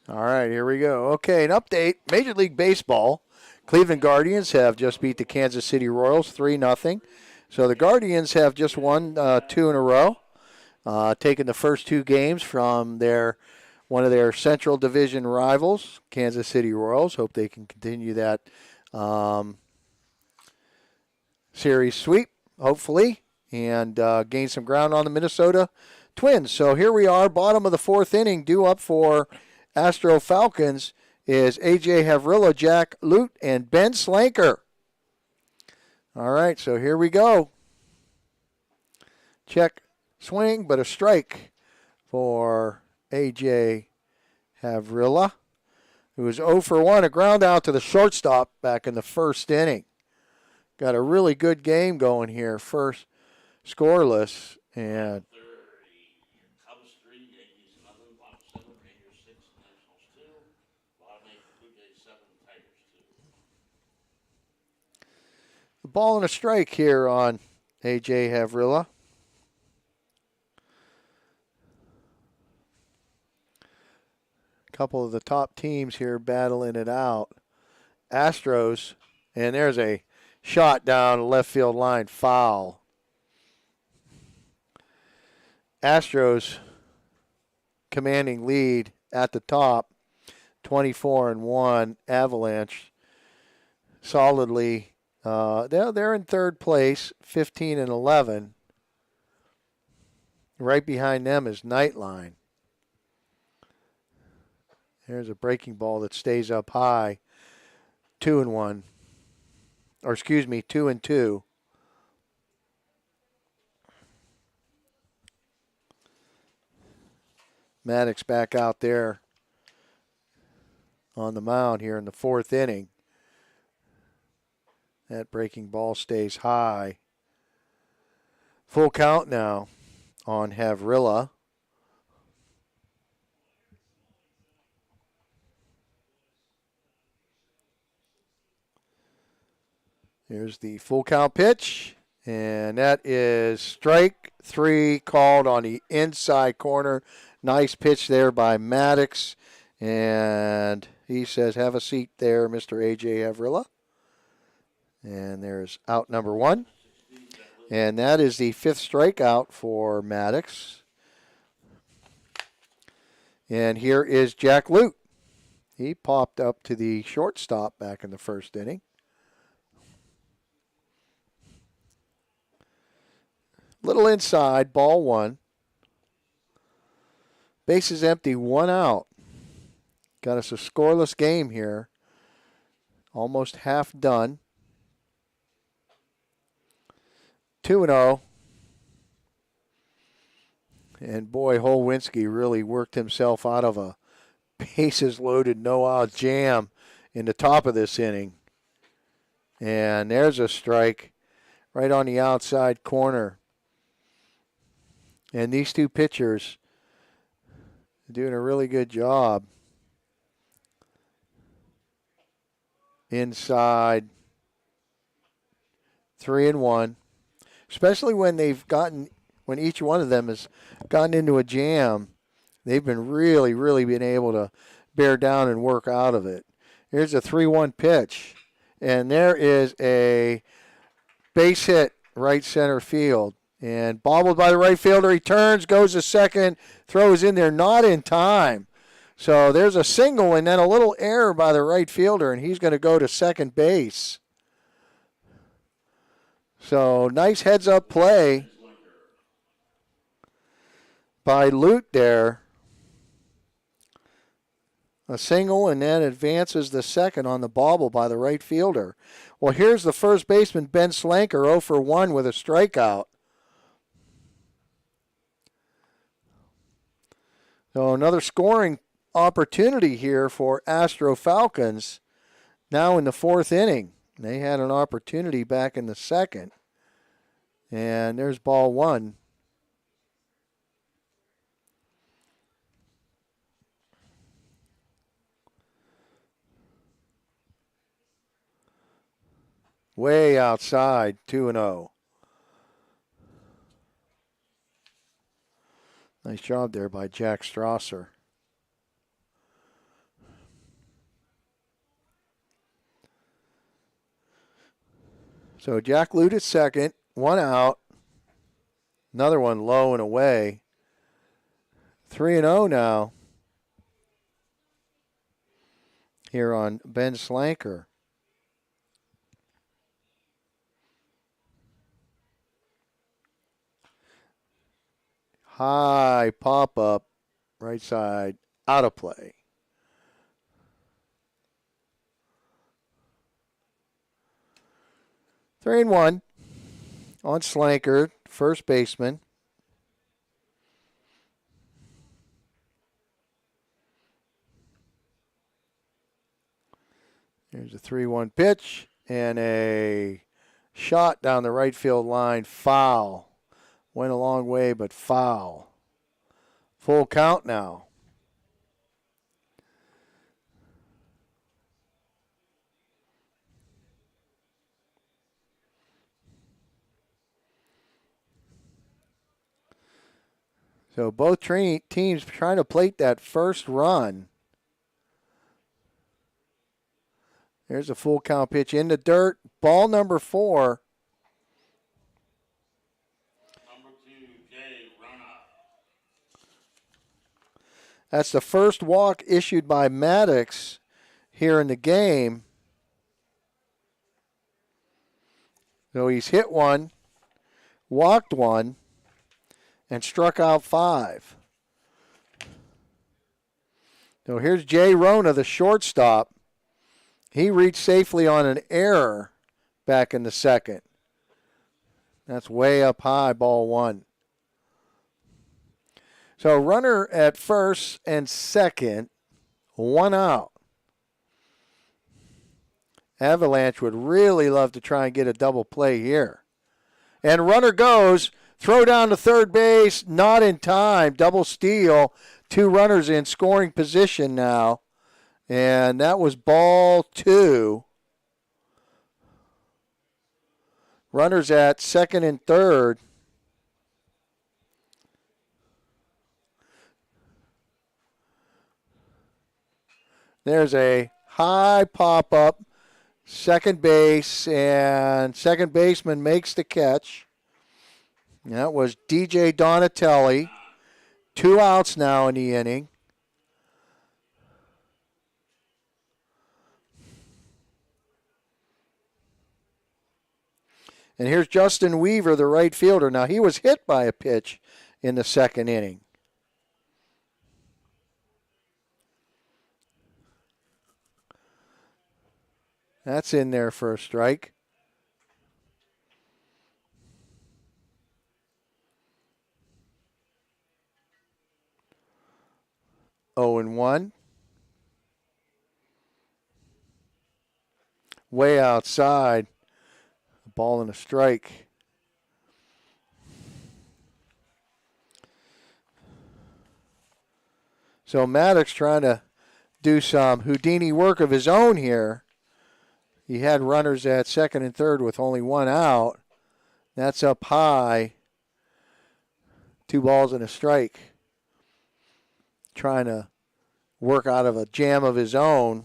All right, here we go. Okay, an update. Major League Baseball. Cleveland Guardians have just beat the Kansas City Royals 3-0. So the Guardians have just won 2 in a row, taking the first 2 games from one of their Central Division rivals, Kansas City Royals. Hope they can continue that series sweep, hopefully, and gain some ground on the Minnesota Twins. So here we are, bottom of the 4th inning, due up for Astro Falcons is A.J. Havrilla, Jack Lute, and Ben Slanker. All right, so here we go. Check swing, but a strike for A.J. Havrilla, who was 0 for 1, a ground out to the shortstop back in the 1st inning. Got a really good game going here. First scoreless, and the ball and a strike here on A.J. Havrilla. A couple of the top teams here battling it out. Astros, and there's a shot down the left field line, foul. Astros commanding lead at the top, 24-1. Avalanche solidly. They're in 3rd place, 15-11. Right behind them is Nightline. There's a breaking ball that stays up high. 2-1. Or excuse me, 2-2. Maddox back out there on the mound here in the 4th inning. That breaking ball stays high. Full count now on Havrilla. Here's the full count pitch, and that is strike 3 called on the inside corner. Nice pitch there by Maddox, and he says, have a seat there, Mr. A.J. Havrilla. And there's out number 1. And that is the 5th strikeout for Maddox. And here is Jack Lute. He popped up to the shortstop back in the 1st inning. Little inside, ball 1. Bases empty, 1 out. Got us a scoreless game here. Almost half done. 2-0. And boy, Holwinski really worked himself out of a bases-loaded, no-out jam in the top of this inning. And there's a strike right on the outside corner. And these 2 pitchers are doing a really good job. Inside, 3-1. Especially when when each one of them has gotten into a jam, they've been really been able to bear down and work out of it. Here's a 3-1 pitch, and there is a base hit right center field, and bobbled by the right fielder. He turns, goes to second, throws in there, not in time. So there's a single and then a little error by the right fielder, and he's going to go to second base. So nice heads-up play by Lute there. A single, and then advances the second on the bobble by the right fielder. Well, here's the first baseman, Ben Slanker, 0 for 1 with a strikeout. So another scoring opportunity here for Astro Falcons now in the 4th inning. They had an opportunity back in the second. And there's ball one. Way outside, 2-0. Nice job there by Jack Strasser. So Jack Lute at second, one out. Another one low and away. 3-0 now here on Ben Slanker. High pop-up, right side, out of play. Three and one on Slanker, first baseman. Here's a 3-1 pitch and a shot down the right field line, foul. Went a long way, but foul. Full count now. So both teams trying to plate that first run. There's a full count pitch in the dirt. Ball number 4. That's the first walk issued by Maddox here in the game. So he's hit one, walked one, and struck out 5. So here's Jay Rona, the shortstop. He reached safely on an error back in the second. That's way up high, ball 1. So runner at first and second, one out. Avalanche would really love to try and get a double play here. And runner goes, throw down to third base, not in time, double steal. 2 runners in scoring position now. And that was ball 2. Runners at second and third. There's a high pop-up, second base, and second baseman makes the catch. That was DJ Donatelli. 2 outs now in the inning. And here's Justin Weaver, the right fielder. Now, he was hit by a pitch in the second inning. That's in there for a strike. Oh and 1. Way outside. A ball and a strike. So Maddox trying to do some Houdini work of his own here. He had runners at second and third with only 1 out. That's up high. 2 balls and a strike. Trying to work out of a jam of his own,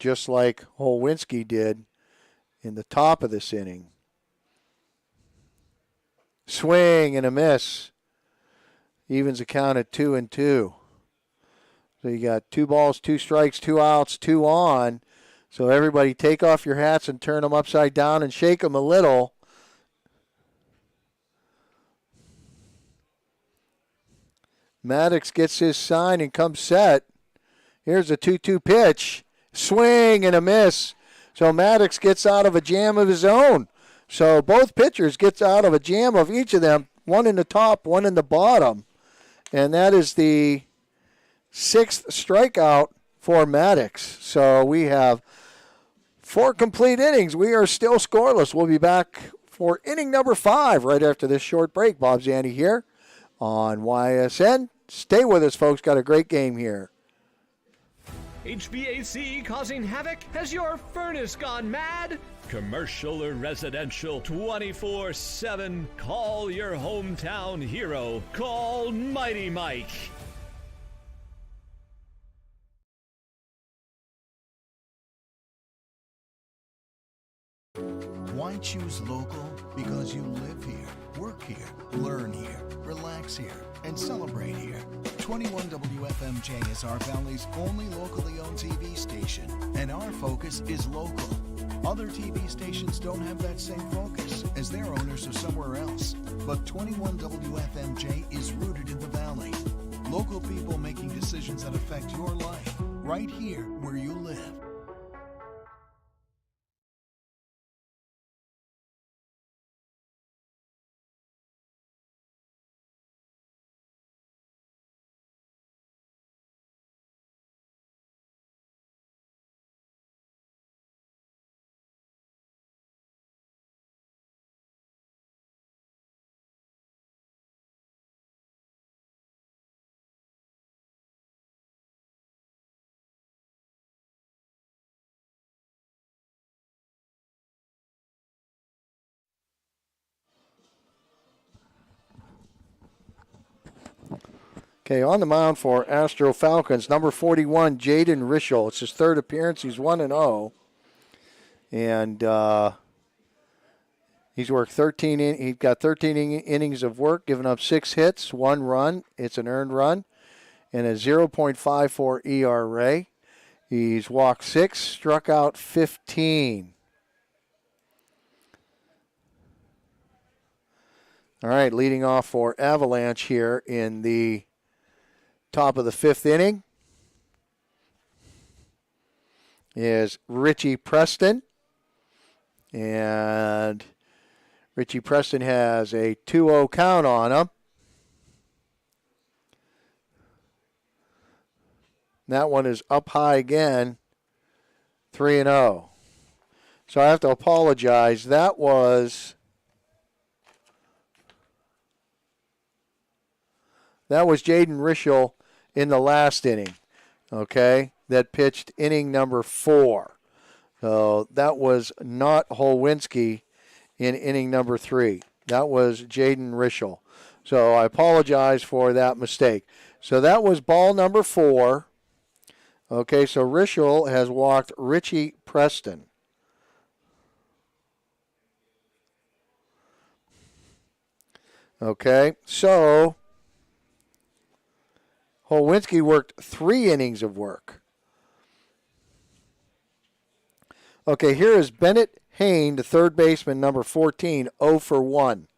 just like Holwinski did in the top of this inning. Swing and a miss. Evens the count at 2-2. So you got 2 balls, 2 strikes, 2 outs, 2 on. So everybody take off your hats and turn them upside down and shake them a little. Maddox gets his sign and comes set. Here's a 2-2 pitch. Swing and a miss. So Maddox gets out of a jam of his own. So both pitchers gets out of a jam of each of them. One in the top, one in the bottom. And that is the 6th strikeout for Maddox. So we have 4 complete innings. We are still scoreless. We'll be back for inning number 5 right after this short break. Bob Zanny here on YSN. Stay with us, folks. Got a great game here. HVAC causing havoc? Has your furnace gone mad? Commercial or residential, 24/7. Call your hometown hero. Call Mighty Mike. Why choose local? Because you live here, work here, learn here, relax here, and celebrate here. 21 WFMJ is our Valley's only locally owned TV station, and our focus is local. Other TV stations don't have that same focus, as their owners are somewhere else. But 21 WFMJ is rooted in the Valley. Local people making decisions that affect your life, right here where you live. Okay, on the mound for Astro Falcons, number 41, Jaden Rischel. It's his 3rd appearance. He's 1-0. And he's worked 13. He's got 13 innings of work, given up 6 hits, 1 run. It's an earned run, and a 0.54 ERA. He's walked 6, struck out 15. All right, leading off for Avalanche here in the top of the 5th inning is Richie Preston. And Richie Preston has a 2-0 count on him. That one is up high again, 3-0. So I have to apologize. That was Jaden Rischel in the last inning, okay, that pitched inning number 4. So that was not Holwinski in inning number 3. That was Jaden Rischel. So I apologize for that mistake. So that was ball number 4. Okay, so Rischel has walked Richie Preston. Okay, so Holwinski worked 3 innings of work. Okay, here is Bennett Hain, the third baseman, number 14, 0 for 1.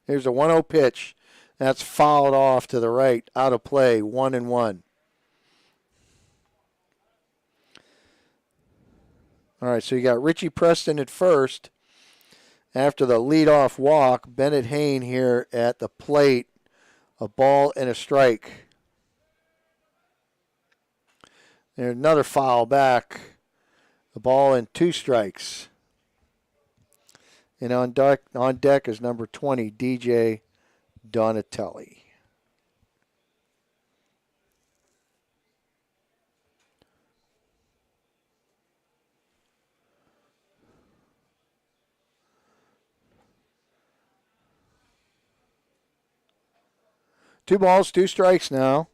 Here's a 1-0 pitch. That's fouled off to the right, out of play, 1-1. All right, so you got Richie Preston at first. After the leadoff walk, Bennett Hain here at the plate, a ball and a strike. There's another foul back, a ball and 2 strikes. And on deck is number 20, DJ Donatelli. Two balls, 2 strikes now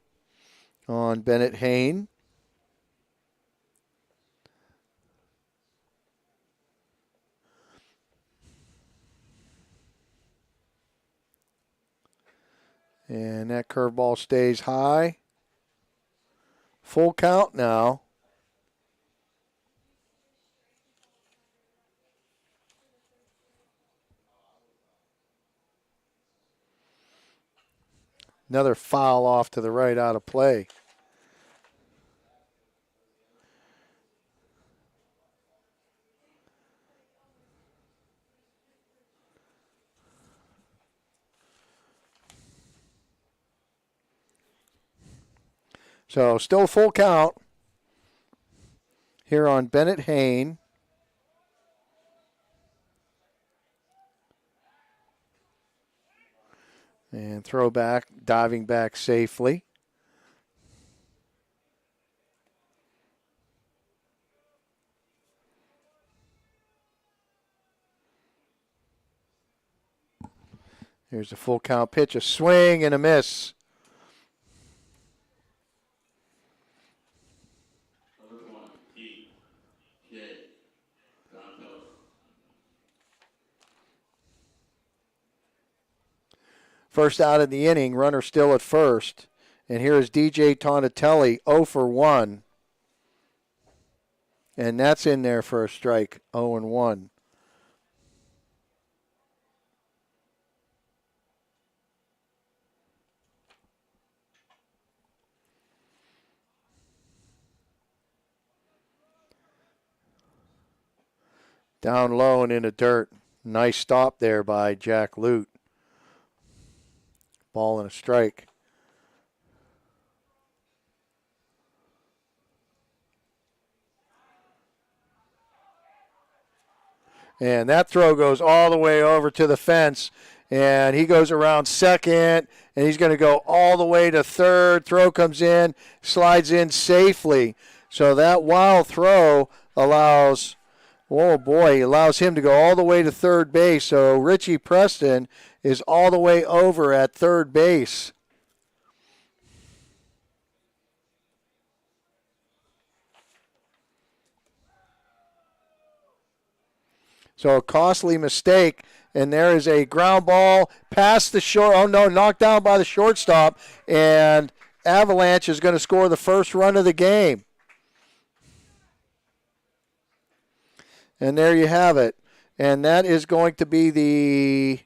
on Bennett Hain. And that curveball stays high. Full count now. Another foul off to the right, out of play. So still full count. here on Bennett Hayne. And throw back, diving back safely. Here's a full count pitch, a swing and a miss. First out of the inning, runner still at first. And here is DJ Tonatelli, 0 for 1. And that's in there for a strike, 0 and 1. Down low and in the dirt. Nice stop there by Jack Lute. Ball and a strike. And that throw goes all the way over to the fence. And he goes around second. And he's going to go all the way to third. Throw comes in, slides in safely. So that wild throw allows, oh boy, allows him to go all the way to third base. So Richie Preston is all the way over at third base. So a costly mistake, and there is a ground ball past the short. Oh no, knocked down by the shortstop, and Avalanche is going to score the first run of the game. And there you have it. And that is going to be the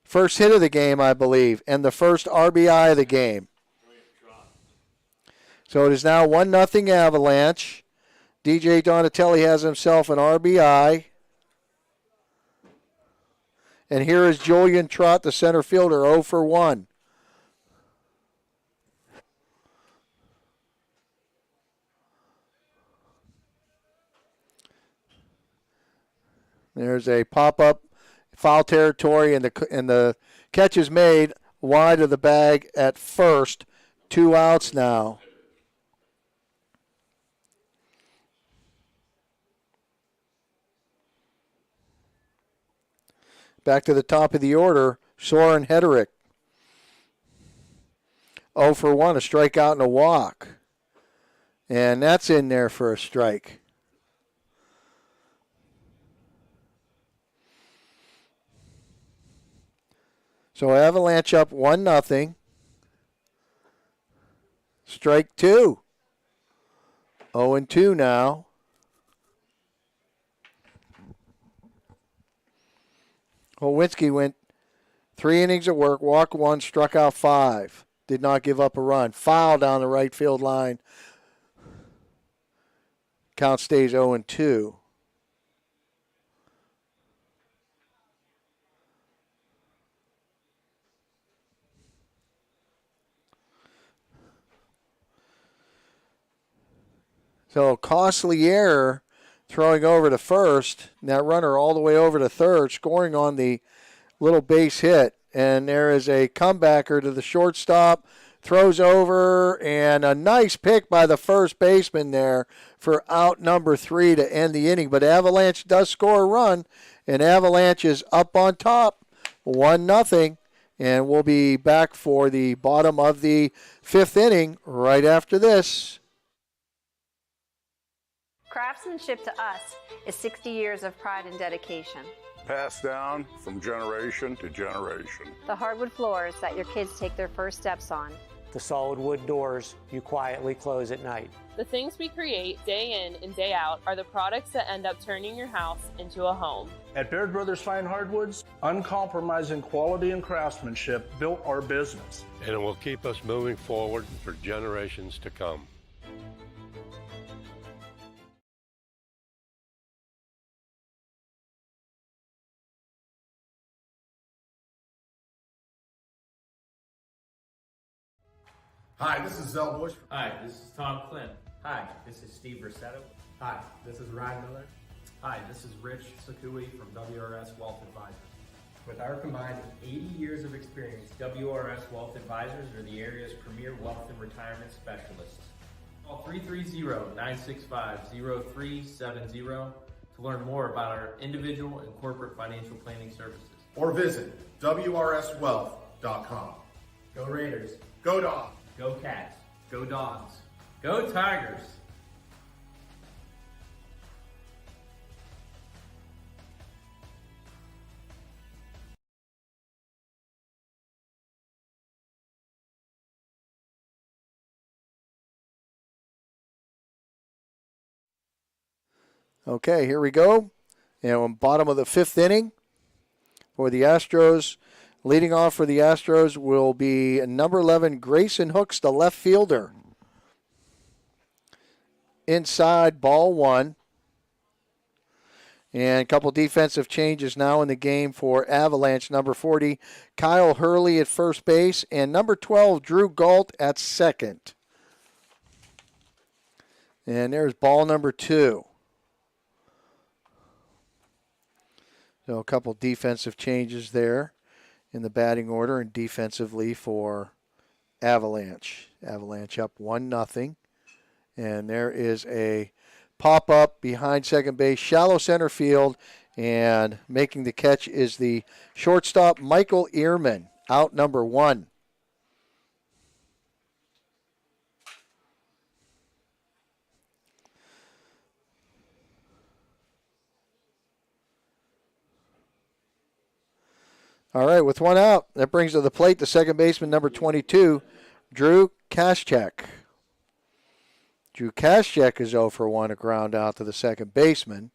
first hit of the game, I believe, and the first RBI of the game. So it is now 1-0 Avalanche. DJ Donatelli has himself an RBI. And here is Julian Trott, the center fielder, 0 for 1. There's a pop-up, foul territory, and the catch is made wide of the bag at first. 2 outs now. Back to the top of the order, Soren Hederick. 0 for 1, a strikeout and a walk. And that's in there for a strike. So Avalanche up 1-0. Strike 2. 0-2 now. Holwinski went 3 innings of work, walked 1, struck out 5. Did not give up a run. Foul down the right field line. Count stays 0-2. So costly error throwing over to first. That runner all the way over to third, scoring on the little base hit. And there is a comebacker to the shortstop. Throws over, and a nice pick by the first baseman there for out number 3 to end the inning. But Avalanche does score a run, and Avalanche is up on top, 1-0. And we'll be back for the bottom of the 5th inning right after this. Craftsmanship to us is 60 years of pride and dedication. Passed down from generation to generation. The hardwood floors that your kids take their first steps on. The solid wood doors you quietly close at night. The things we create day in and day out are the products that end up turning your house into a home. At Baird Brothers Fine Hardwoods, uncompromising quality and craftsmanship built our business. And it will keep us moving forward for generations to come. Hi, this is Zell Bush. Hi, this is Tom Clint. Hi, this is Steve Rossetto. Hi, this is Ryan Miller. Hi, this is Rich Sakui from WRS Wealth Advisors. With our combined 80 years of experience, WRS Wealth Advisors are the area's premier wealth and retirement specialists. Call 330-965-0370 to learn more about our individual and corporate financial planning services. Or visit WRSwealth.com. Go Raiders. Go Dogs. Go Cats. Go Dogs. Go Tigers. Okay, here we go. And bottom of the fifth inning for the Astros. Leading off for the Astros will be number 11, Grayson Hooks, the left fielder. Inside, ball one. And a couple defensive changes now in the game for Avalanche. Number 40, Kyle Hurley at first base. And number 12, Drew Galt at second. And there's ball number 2. So a couple defensive changes there in the batting order and defensively for Avalanche. Avalanche up 1-0. And there is a pop-up behind second base, shallow center field, and making the catch is the shortstop, Michael Ehrman, out number 1. All right, with one out, that brings to the plate the second baseman, number 22, Drew Kaschek. Drew Kaschek is 0 for 1, a ground out to the second baseman.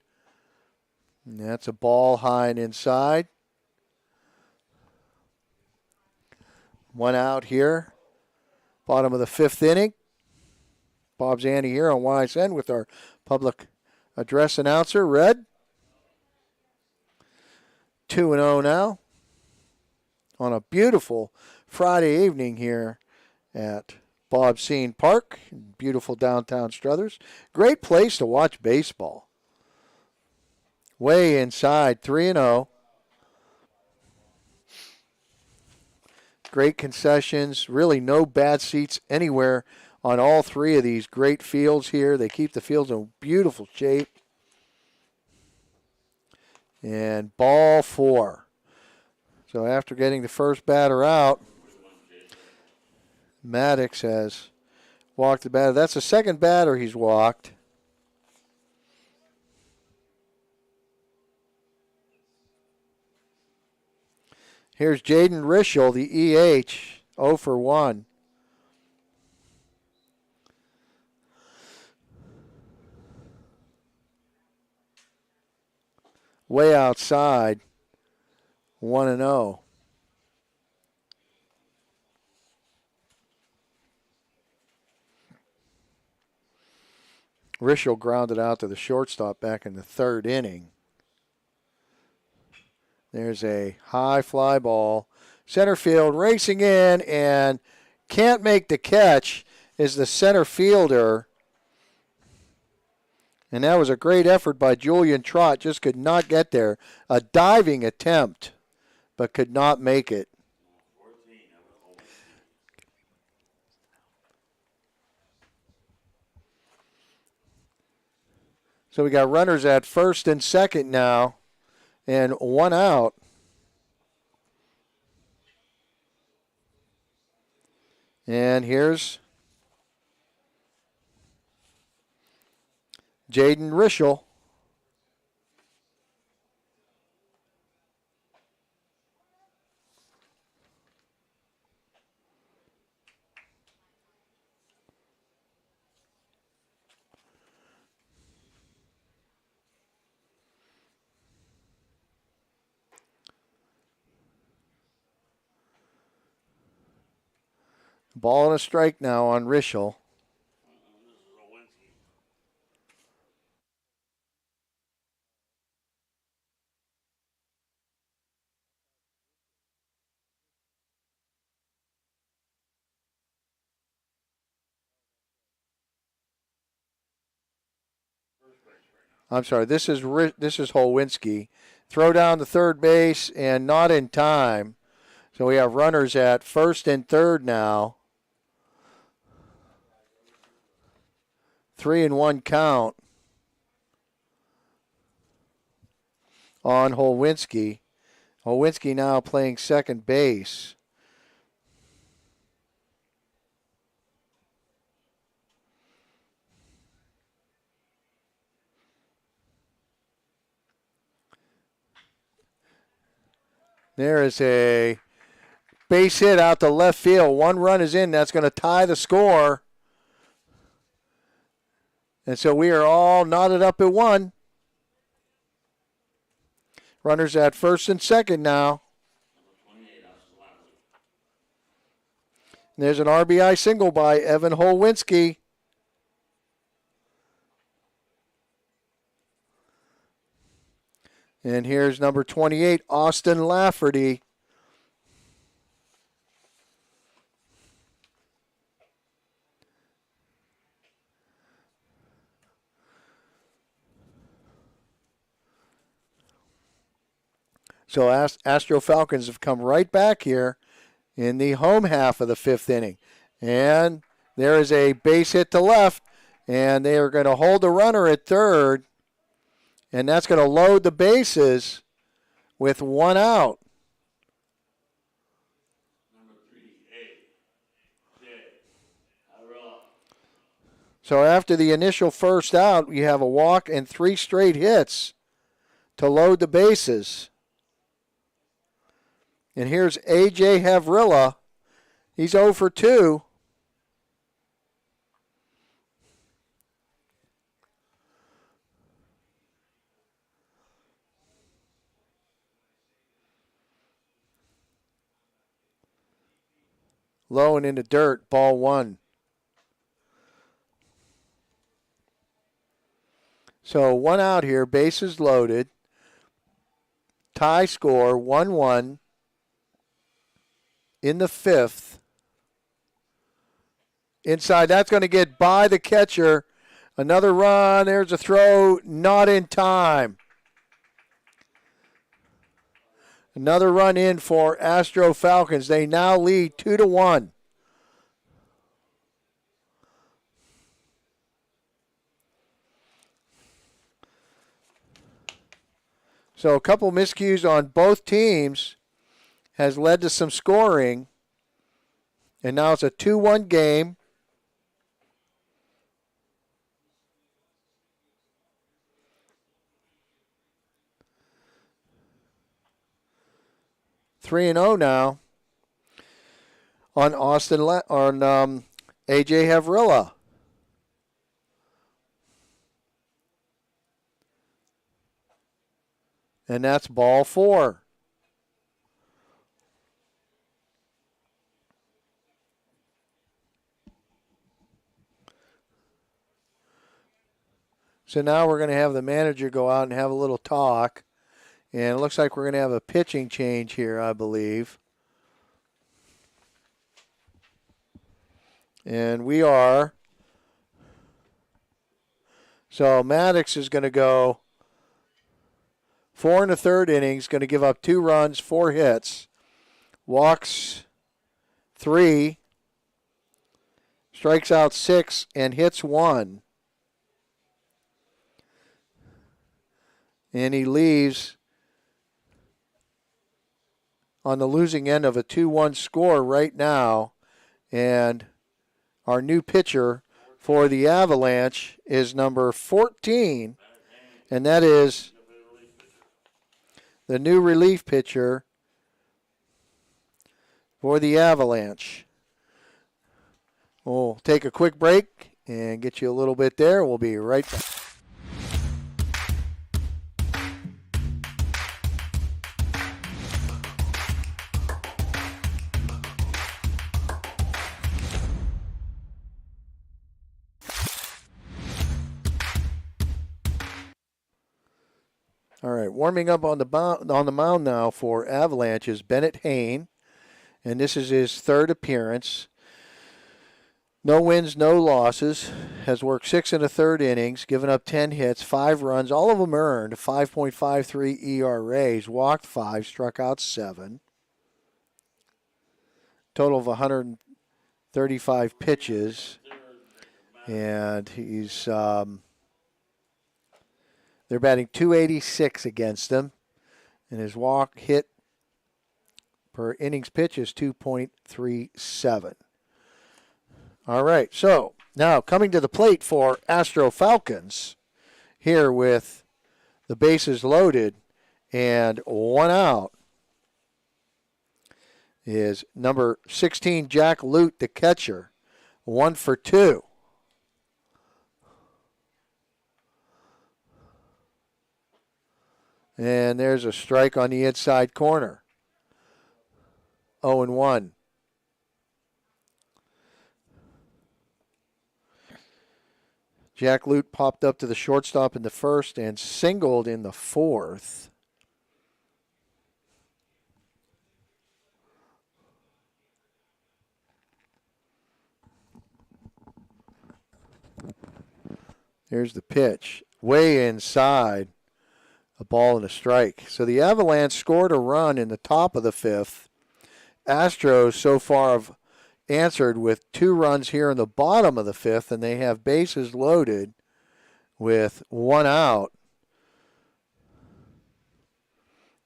And that's a ball high and inside. One out here. Bottom of the fifth inning. Bob Zanny here on YSN with our public address announcer, Red. 2-0 now on a beautiful Friday evening here at Bob Scene Park, beautiful downtown Struthers. Great place to watch baseball. Way inside, 3-0. Great concessions, really no bad seats anywhere on all three of these great fields here. They keep the fields in beautiful shape. And ball 4. So after getting the first batter out, Maddox has walked the batter. That's the second batter he's walked. Here's Jaden Rischel, the EH, 0 for 1. Way outside, 1-0. Rischel grounded out to the shortstop back in the third inning. There's a high fly ball. Center field racing in and can't make the catch is the center fielder. And that was a great effort by Julian Trott. Just could not get there. A diving attempt, but could not make it. So we got runners at first and second now, and one out. And here's Jaden Rischel. Ball and a strike now on Rischel. I'm sorry, this is Holwinski. Throw down to third base and not in time. So we have runners at first and third now. 3-1 count on Holwinski. Holwinski now playing second base. There is a base hit out to left field. One run is in. That's going to tie the score. And so we are all knotted up at 1. Runners at first and second now. There's an RBI single by Evan Holwinski. And here's number 28, Austin Lafferty. So Astro Falcons have come right back here in the home half of the 5th inning. And there is a base hit to left, and they are going to hold the runner at third. And that's going to load the bases with 1 out. So after the initial first out, you have a walk and 3 straight hits to load the bases. And here's A.J. Havrilla. He's 0 for 2. Low and in the dirt, ball 1. So 1 out here, bases loaded. Tie score, 1-1 in the 5th. Inside, that's going to get by the catcher. Another run, there's a throw, not in time. Another run in for Astro Falcons. They now lead 2-1. So a couple miscues on both teams has led to some scoring. And now it's a 2-1 game. Three and 0 now on A.J. Havrilla. And that's ball 4. So now we're going to have the manager go out and have a little talk. And it looks like we're going to have a pitching change here, I believe. And we are. So Maddox is going to go 4 1/3 innings, going to give up 2 runs, 4 hits. Walks 3. Strikes out 6 and hits 1. And he leaves on the losing end of a 2-1 score right now. And our new pitcher for the Avalanche is number 14, and that is the new relief pitcher for the Avalanche. We'll take a quick break and get you a little bit there. We'll be right back. All right, warming up on the mound now for Avalanche is Bennett Hayne, and this is his 3rd appearance. No wins, no losses. Has worked 6 1/3 innings, given up 10 hits, 5 runs, all of them earned, 5.53 ERAs, walked 5, struck out 7. Total of 135 pitches. And he's they're batting .286 against him. And his walk hit per innings pitch is 2.37. All right, so now coming to the plate for Astro Falcons here with the bases loaded and 1 out is number 16, Jack Lute, the catcher. 1 for 2. And there's a strike on the inside corner. 0-1. Jack Lute popped up to the shortstop in the first and singled in the fourth. Here's the pitch. Way inside. A ball and a strike. So the Avalanche scored a run in the top of the fifth. Astros so far have answered with 2 runs here in the bottom of the fifth, and they have bases loaded with 1 out.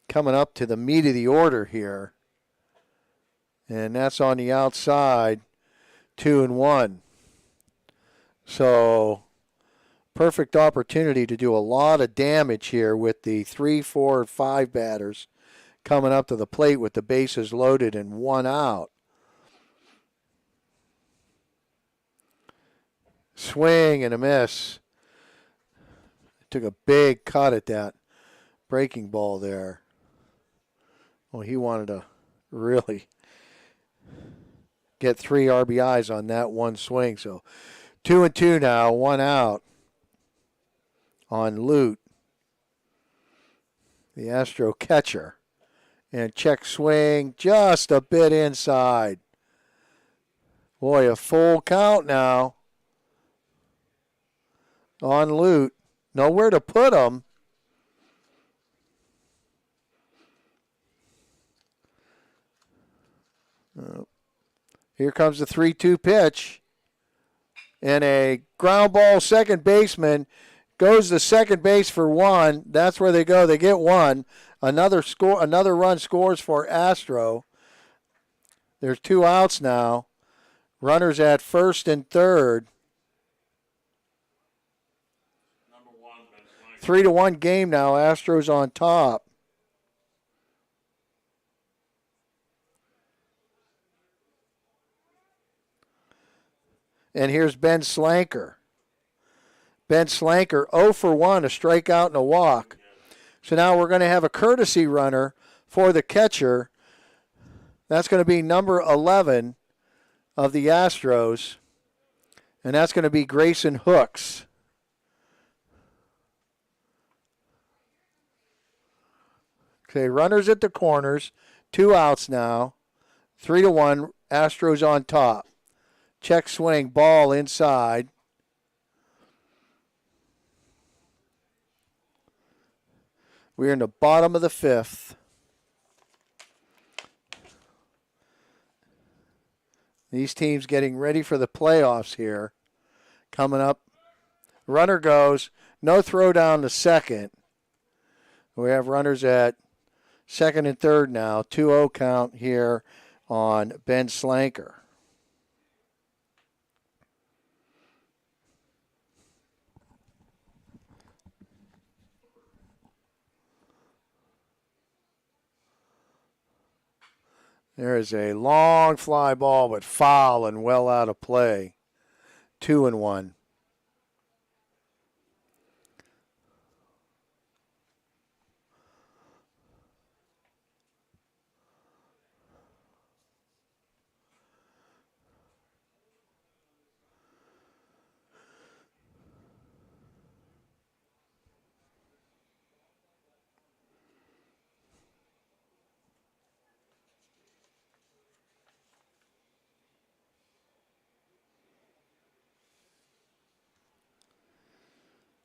Coming up to the meat of the order here. And that's on the outside, 2-1. So perfect opportunity to do a lot of damage here with the 3, 4, 5 batters coming up to the plate with the bases loaded and 1 out. Swing and a miss. Took a big cut at that breaking ball there. Well, he wanted to really get 3 RBIs on that one swing. So 2-2 now, 1 out on Lute, the Astro catcher. And check swing just a bit inside. Boy, a full count now on Lute. Nowhere to put him. Here comes the 3-2 pitch. And a ground ball, second baseman goes to second base for 1. That's where they go. They get 1. Another run scores for Astro. There's 2 outs now. Runners at first and third. 3-1 game now. Astros on top. And here's Ben Slanker. Ben Slanker, 0 for 1, a strikeout and a walk. So now we're going to have a courtesy runner for the catcher. That's going to be number 11 of the Astros. And that's going to be Grayson Hooks. Okay, runners at the corners. 2 outs now. 3-1, Astros on top. Check swing, ball inside. We're in the bottom of the fifth. These teams getting ready for the playoffs here. Coming up. Runner goes. No throw down to second. We have runners at second and third now. 2-0 count here on Ben Slanker. There is a long fly ball, but foul and well out of play. 2-1.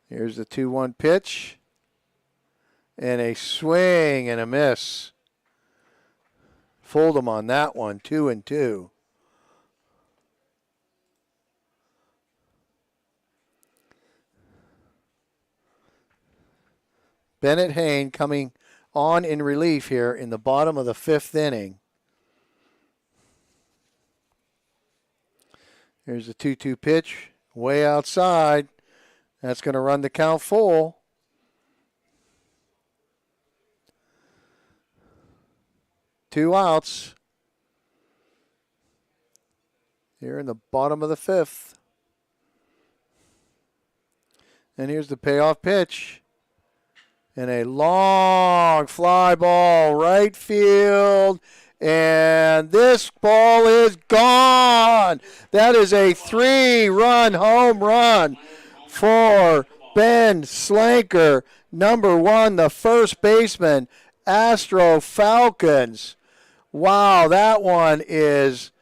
Here's the 2-1 pitch. And a swing and a miss. Fooled him on that one, 2-2. Bennett Hayne coming on in relief here in the bottom of the 5th inning. Here's the 2-2 pitch, way outside. That's going to run the count full. Two outs. Here in the bottom of the 5th. And here's the payoff pitch. And a long fly ball, right field. And this ball is gone. That is a 3-run home run for Ben Slanker, number 1, the first baseman, Astro Falcons. Wow, that one is,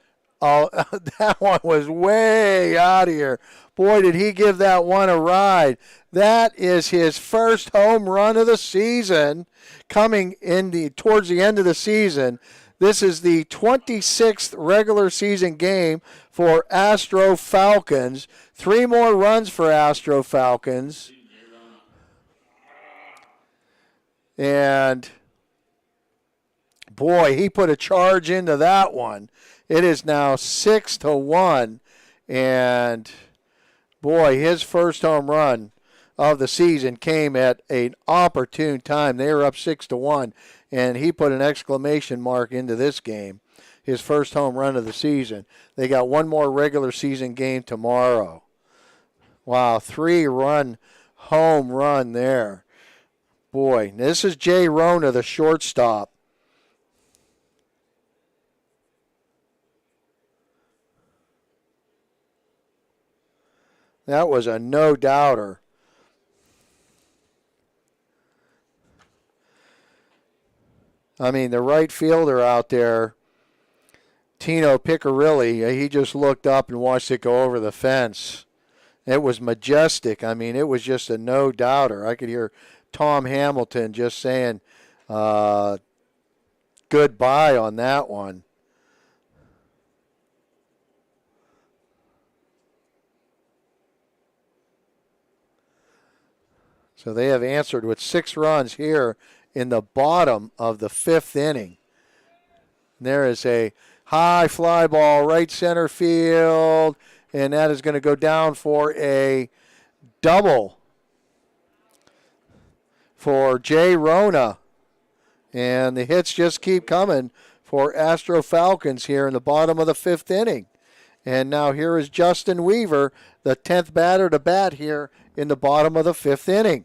that one was way out of here. Boy, did he give that one a ride. That is his first home run of the season, coming in towards the end of the season. This is the 26th regular season game for Astro Falcons. 3 more runs for Astro Falcons. And boy, he put a charge into that one. It is now 6-1. And boy, his first home run of the season came at an opportune time. They were up 6-1, and he put an exclamation mark into this game, his first home run of the season. They got one more regular season game tomorrow. Wow, 3-run home run there. Boy, this is Jay Rona, the shortstop. That was a no-doubter. I mean, the right fielder out there, Tino Piccirilli, he just looked up and watched it go over the fence. It was majestic. I mean, it was just a no-doubter. I could hear Tom Hamilton just saying goodbye on that one. So they have answered with 6 runs here in the bottom of the 5th inning. There is a high fly ball right center field, and that is going to go down for a double for Jay Rona. And the hits just keep coming for Astro Falcons here in the bottom of the 5th inning. And now here is Justin Weaver, the 10th batter to bat here in the bottom of the 5th inning.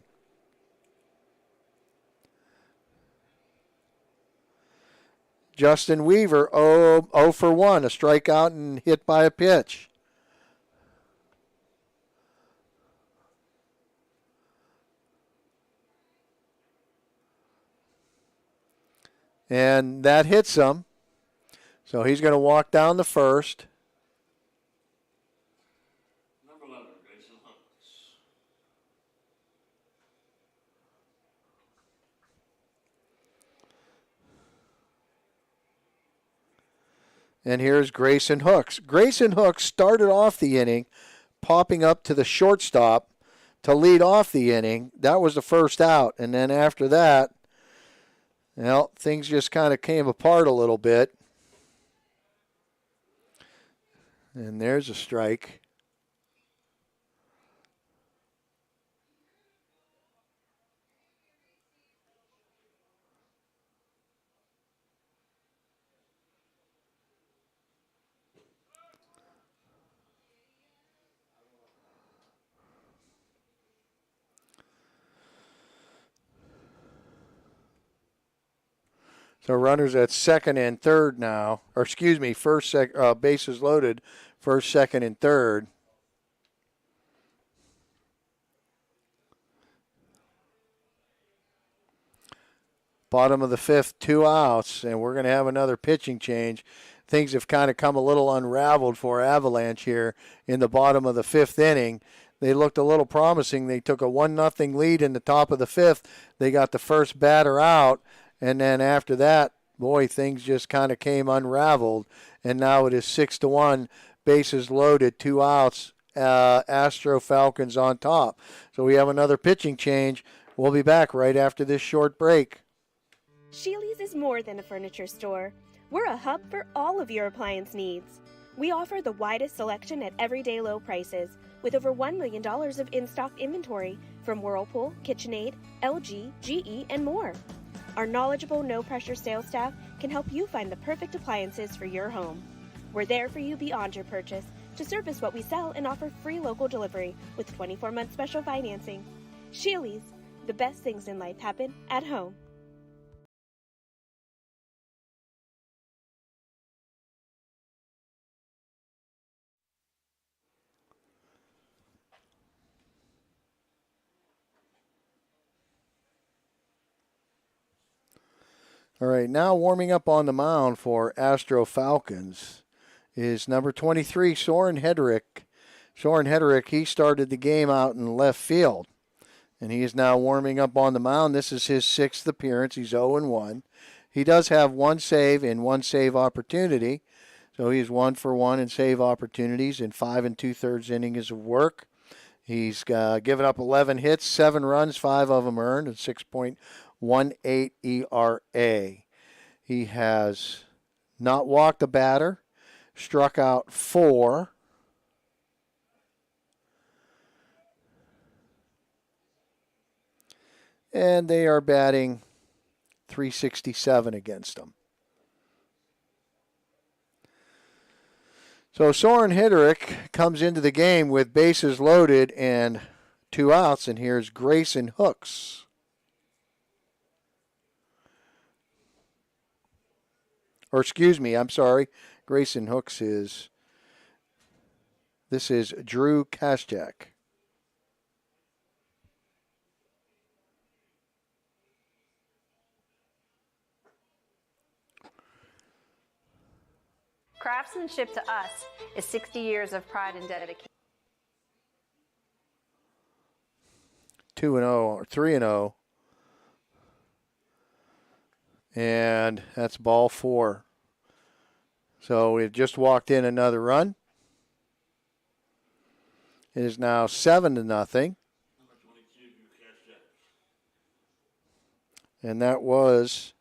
Justin Weaver, 0 for 1, a strikeout and hit by a pitch. And that hits him. So he's going to walk down the first. And here's Grayson Hooks. Grayson Hooks started off the inning popping up to the shortstop to lead off the inning. That was the first out. And then after that, well, things just kind of came apart a little bit. And there's a strike. So runners at second and third now, or excuse me, bases loaded, first, second, and third. Bottom of the 5th, 2 outs, and we're going to have another pitching change. Things have kind of come a little unraveled for Avalanche here in the bottom of the 5th inning. they looked a little promising. They took a 1-0 lead in the top of the fifth. They got the first batter out, and then after that, boy, things just kind of came unraveled, and now it is 6-1, bases loaded, 2 outs, Astro Falcons on top. So we have another pitching change. We'll be back right after this short break. Sheely's is more than a furniture store. We're a hub for all of your appliance needs. We offer the widest selection at everyday low prices, with over $1 million of in-stock inventory from Whirlpool, KitchenAid, LG, GE, and more. Our knowledgeable, no-pressure sales staff can help you find the perfect appliances for your home. We're there for you beyond your purchase to service what we sell and offer free local delivery with 24-month special financing. Sheely's, the best things in life happen at home. All right, now warming up on the mound for Astro Falcons is number 23, Soren Hedrick. Soren Hedrick, he started the game out in left field, and he is now warming up on the mound. This is his 6th appearance. He's 0-1. He does have 1 save and 1 save opportunity, so he's 1 for 1 in save opportunities in 5 2/3 innings of work. He's given up 11 hits, 7 runs, 5 of them earned, and 6.18 ERA. He has not walked a batter, struck out 4. And they are batting .367 against him. So Soren Hedrick comes into the game with bases loaded and 2 outs, and here's Grayson Hooks. Or excuse me, I'm sorry. Grayson Hooks is, this is Drew Kaschak. Craftsmanship to us is 60 years of pride and dedication. 2-0 or 3-0. And that's ball 4. So we've just walked in another run. It is now 7-0. And that was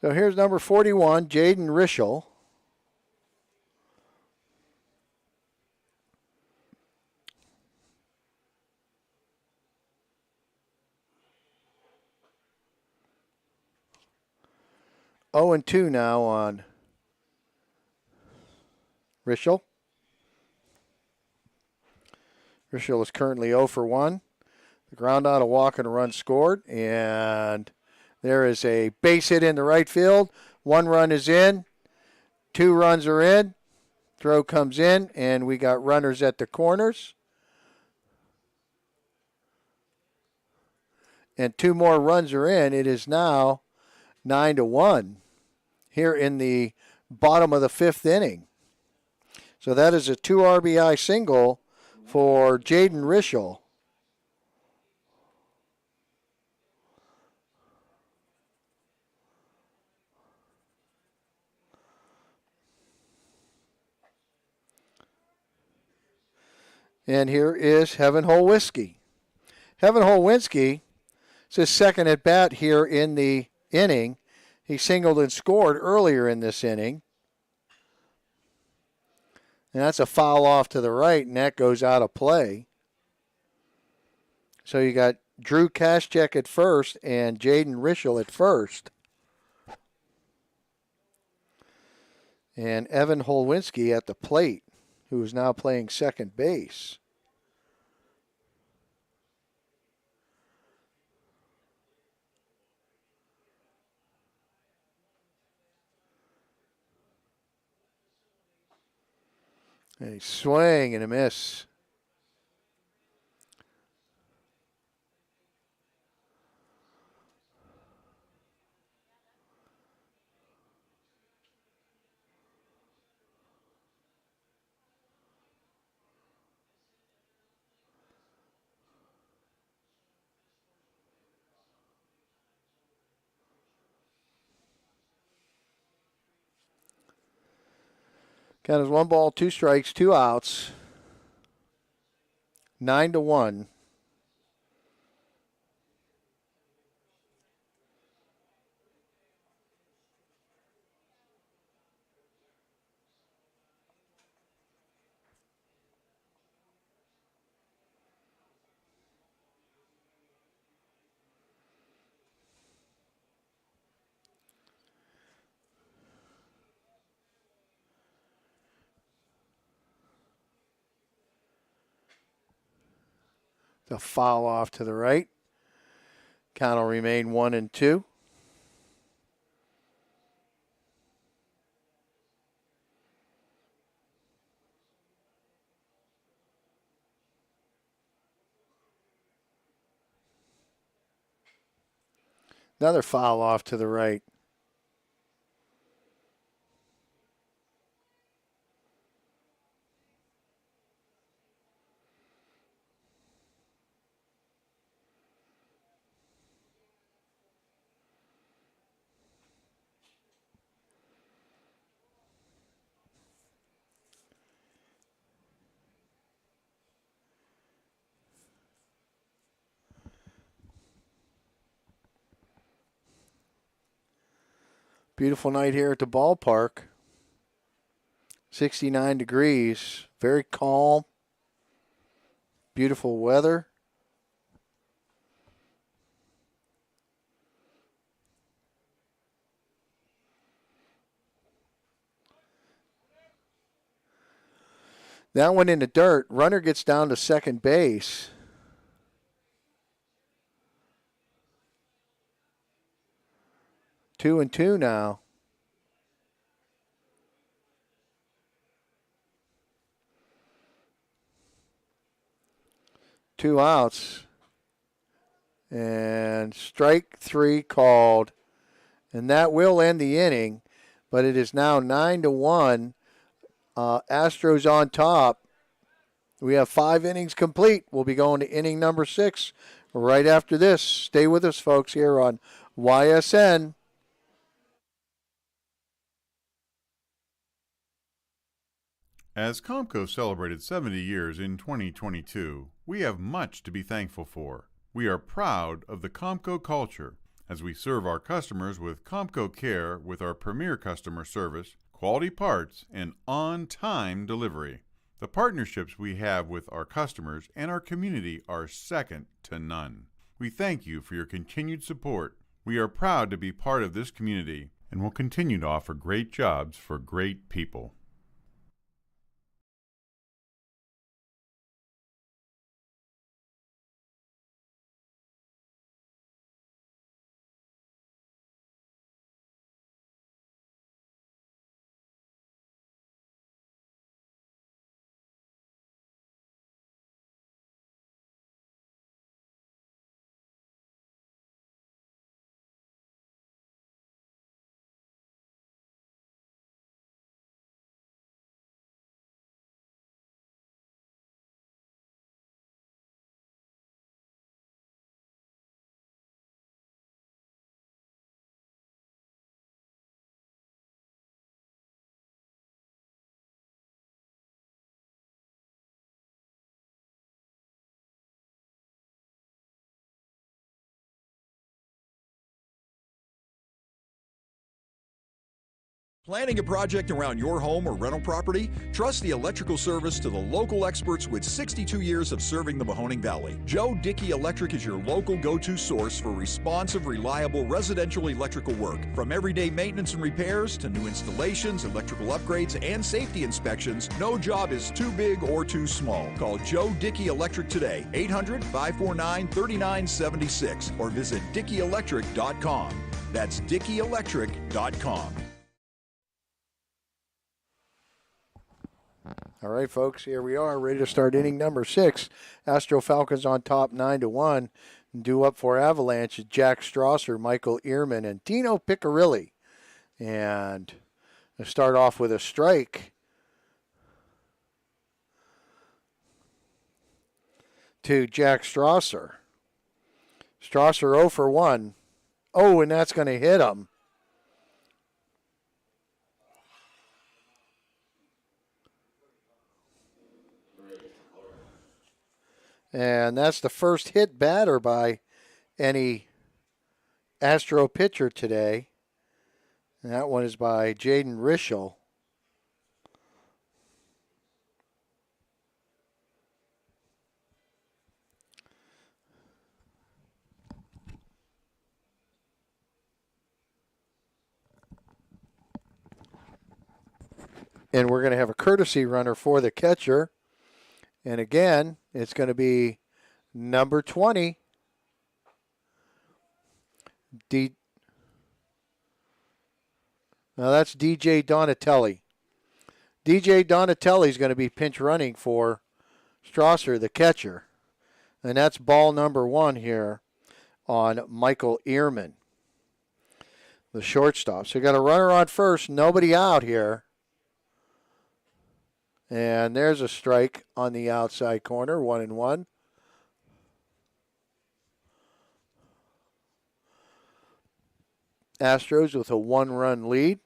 so here's number 41, Jaden Rischel. Oh and 2 now on Rischel. Rischel is currently 0 for 1. The ground out, a walk, and a run scored. And there is a base hit in the right field. 1 run is in. 2 runs are in. Throw comes in, and we got runners at the corners. And 2 more runs are in. It is now 9-1 here in the bottom of the 5th inning. So that is a 2 RBI single for Jaden Rischel. And here is Heaven Holwinsky. Heaven Holwinsky, it's his second at bat here in the inning. He singled and scored earlier in this inning. And that's a foul off to the right, and that goes out of play. So you got Drew Kaschak at first and Jaden Rischel at first. And Evan Holwinsky at the plate, who is now playing second base. A swing and a miss. Count is 1 ball, 2 strikes, 2 outs. 9-1. The foul off to the right. Count will remain 1-2. Another foul off to the right. Beautiful night here at the ballpark. 69 degrees. Very calm. Beautiful weather. That one in the dirt. Runner gets down to second base. Two and two now. Two outs. And strike 3 called. And that will end the inning. But it is now 9-1. Astros on top. We have 5 innings complete. We'll be going to inning number 6 right after this. Stay with us, folks, here on YSN. As Comco celebrated 70 years in 2022, we have much to be thankful for. We are proud of the Comco culture as we serve our customers with Comco Care with our premier customer service, quality parts, and on-time delivery. The partnerships we have with our customers and our community are second to none. We thank you for your continued support. We are proud to be part of this community and will continue to offer great jobs for great people. Planning a project around your home or rental property? Trust the electrical service to the local experts with 62 years of serving the Mahoning Valley. Joe Dickey Electric is your local go-to source for responsive, reliable residential electrical work. From everyday maintenance and repairs to new installations, electrical upgrades, and safety inspections, no job is too big or too small. Call Joe Dickey Electric today, 800-549-3976, or visit DickeyElectric.com. That's DickeyElectric.com. All right, folks, here we are, ready to start inning number 6. Astro Falcons on top 9-1. Due up for Avalanche is Jack Strasser, Michael Ehrman, and Tino Piccirilli. And we'll start off with a strike to Jack Strasser. Strasser 0 for 1. Oh, and that's going to hit him. And that's the first hit batter by any Astro pitcher today. And that one is by Jaden Rischel. And we're going to have a courtesy runner for the catcher. And again, it's going to be number 20. Now that's DJ Donatelli. DJ Donatelli is going to be pinch running for Strasser, the catcher. And that's ball number 1 here on Michael Ehrman, the shortstop. So you got a runner on first, nobody out here. And there's a strike on the outside corner, 1-1. Astros with a 1-run lead.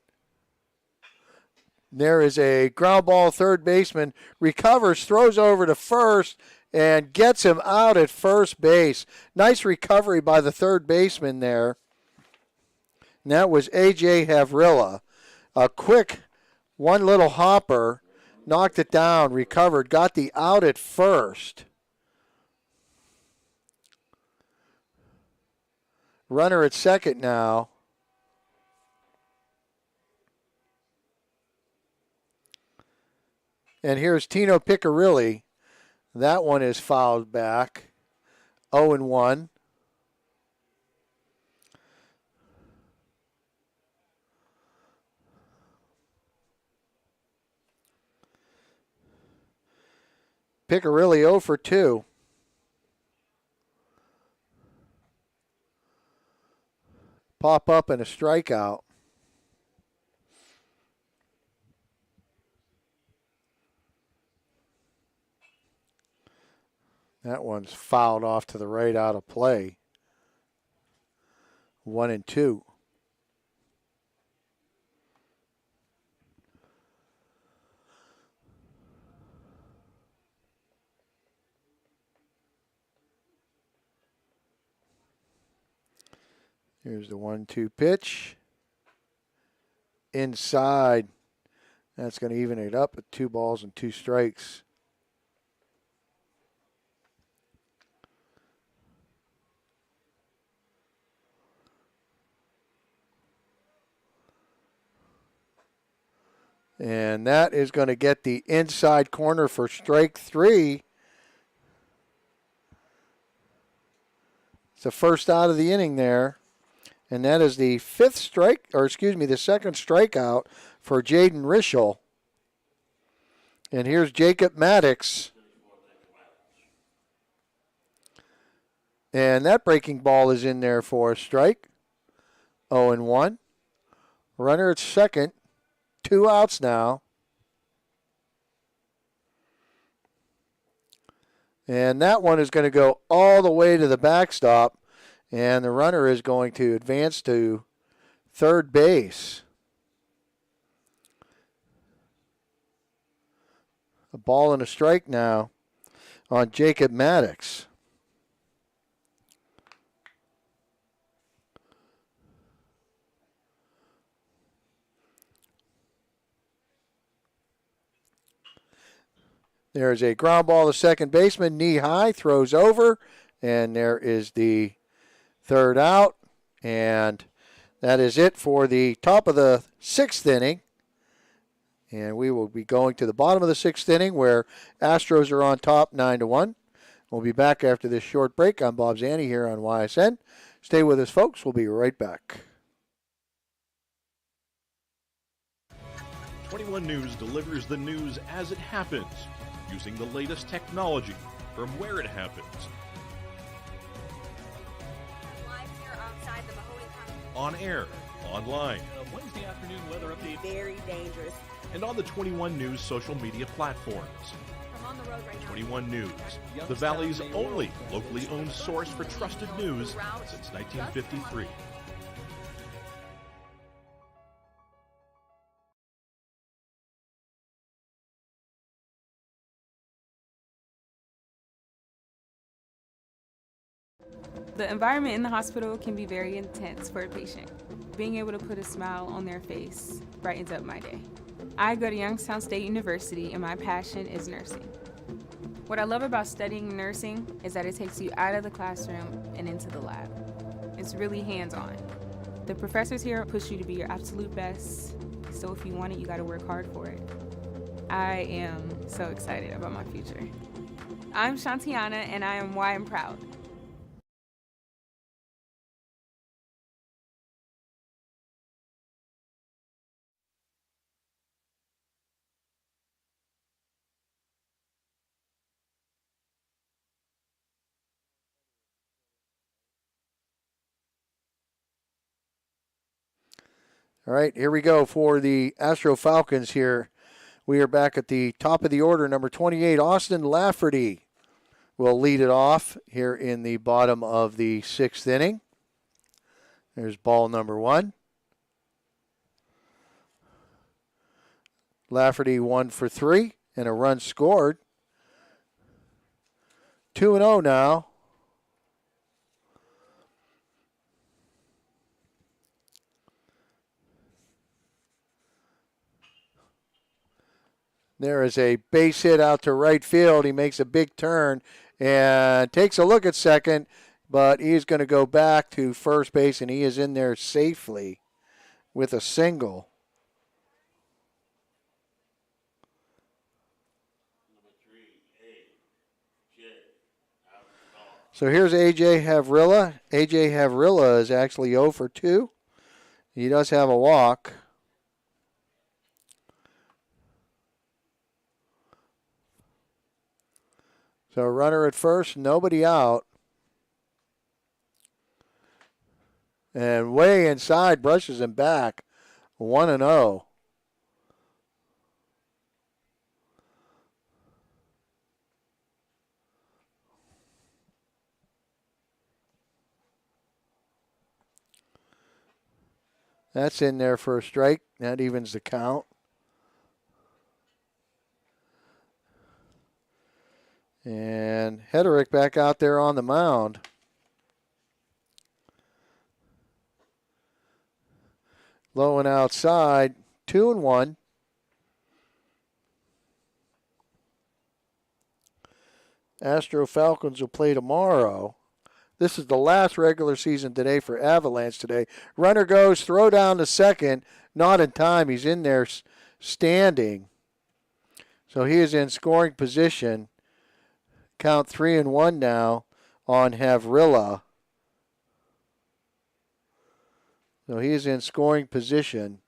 There is a ground ball, third baseman recovers, throws over to first, and gets him out at first base. Nice recovery by the third baseman there. And that was A.J. Havrilla. A quick one little hopper, knocked it down, recovered, got the out at first. Runner at second now. And here's Tino Piccirilli. That one is fouled back. 0-1. Piccirilli 0 for 2. Pop up and a strikeout. That one's fouled off to the right out of play. 1-2. Here's the 1-2 pitch. Inside. That's going to even it up at 2 balls and 2 strikes. And that is going to get the inside corner for strike 3. It's the first out of the inning there. And that is the the second strikeout for Jaden Rischel. And here's Jacob Maddox. And that breaking ball is in there for a strike. 0-1. Runner at second. 2 outs now. And that one is going to go all the way to the backstop. And the runner is going to advance to third base. A ball and a strike now on Jacob Maddox. There's a ground ball to second baseman, knee high, throws over, and there is the third out. And that is it for the top of the 6th inning. And we will be going to the bottom of the 6th inning where Astros are on top 9-1. We'll be back after this short break. I'm Bob Zanny here on YSN. Stay with us, folks. We'll be right back. 21 News delivers the news as it happens, using the latest technology from where it happens. Live here outside the Mahoney County. On air, online, Wednesday afternoon weather update. Very dangerous. and on the 21 News social media platforms. I'm on the road right now. 21 News, the Valley's only locally owned source for trusted news since 1953. The environment in the hospital can be very intense for a patient. Being able to put a smile on their face brightens up my day. I go to Youngstown State University and my passion is nursing. What I love about studying nursing is that it takes you out of the classroom and into the lab. It's really hands-on. The professors here push you to be your absolute best, so if you want it, you gotta work hard for it. I am so excited about my future. I'm Shantiana and I am why I'm proud. All right, here we go for the Astro Falcons here. We are back at the top of the order. Number 28, Austin Lafferty will lead it off here in the bottom of the 6th inning. There's ball number 1. Lafferty 1 for 3 and a run scored. 2-0 now. There is a base hit out to right field. He makes a big turn and takes a look at second, but he's going to go back to first base, and he is in there safely with a single. So here's A.J. Havrilla. A.J. Havrilla is actually 0 for 2. He does have a walk. So runner at first, nobody out. And way inside, brushes him back. 1-0. That's in there for a strike. That evens the count. And Hederick back out there on the mound. Low and outside, 2-1. Astro Falcons will play tomorrow. This is the last regular season today for Avalanche today. Runner goes, throw down to second. Not in time. He's in there standing. So he is in scoring position. Count 3-1 now on Havrilla. So he is in scoring position.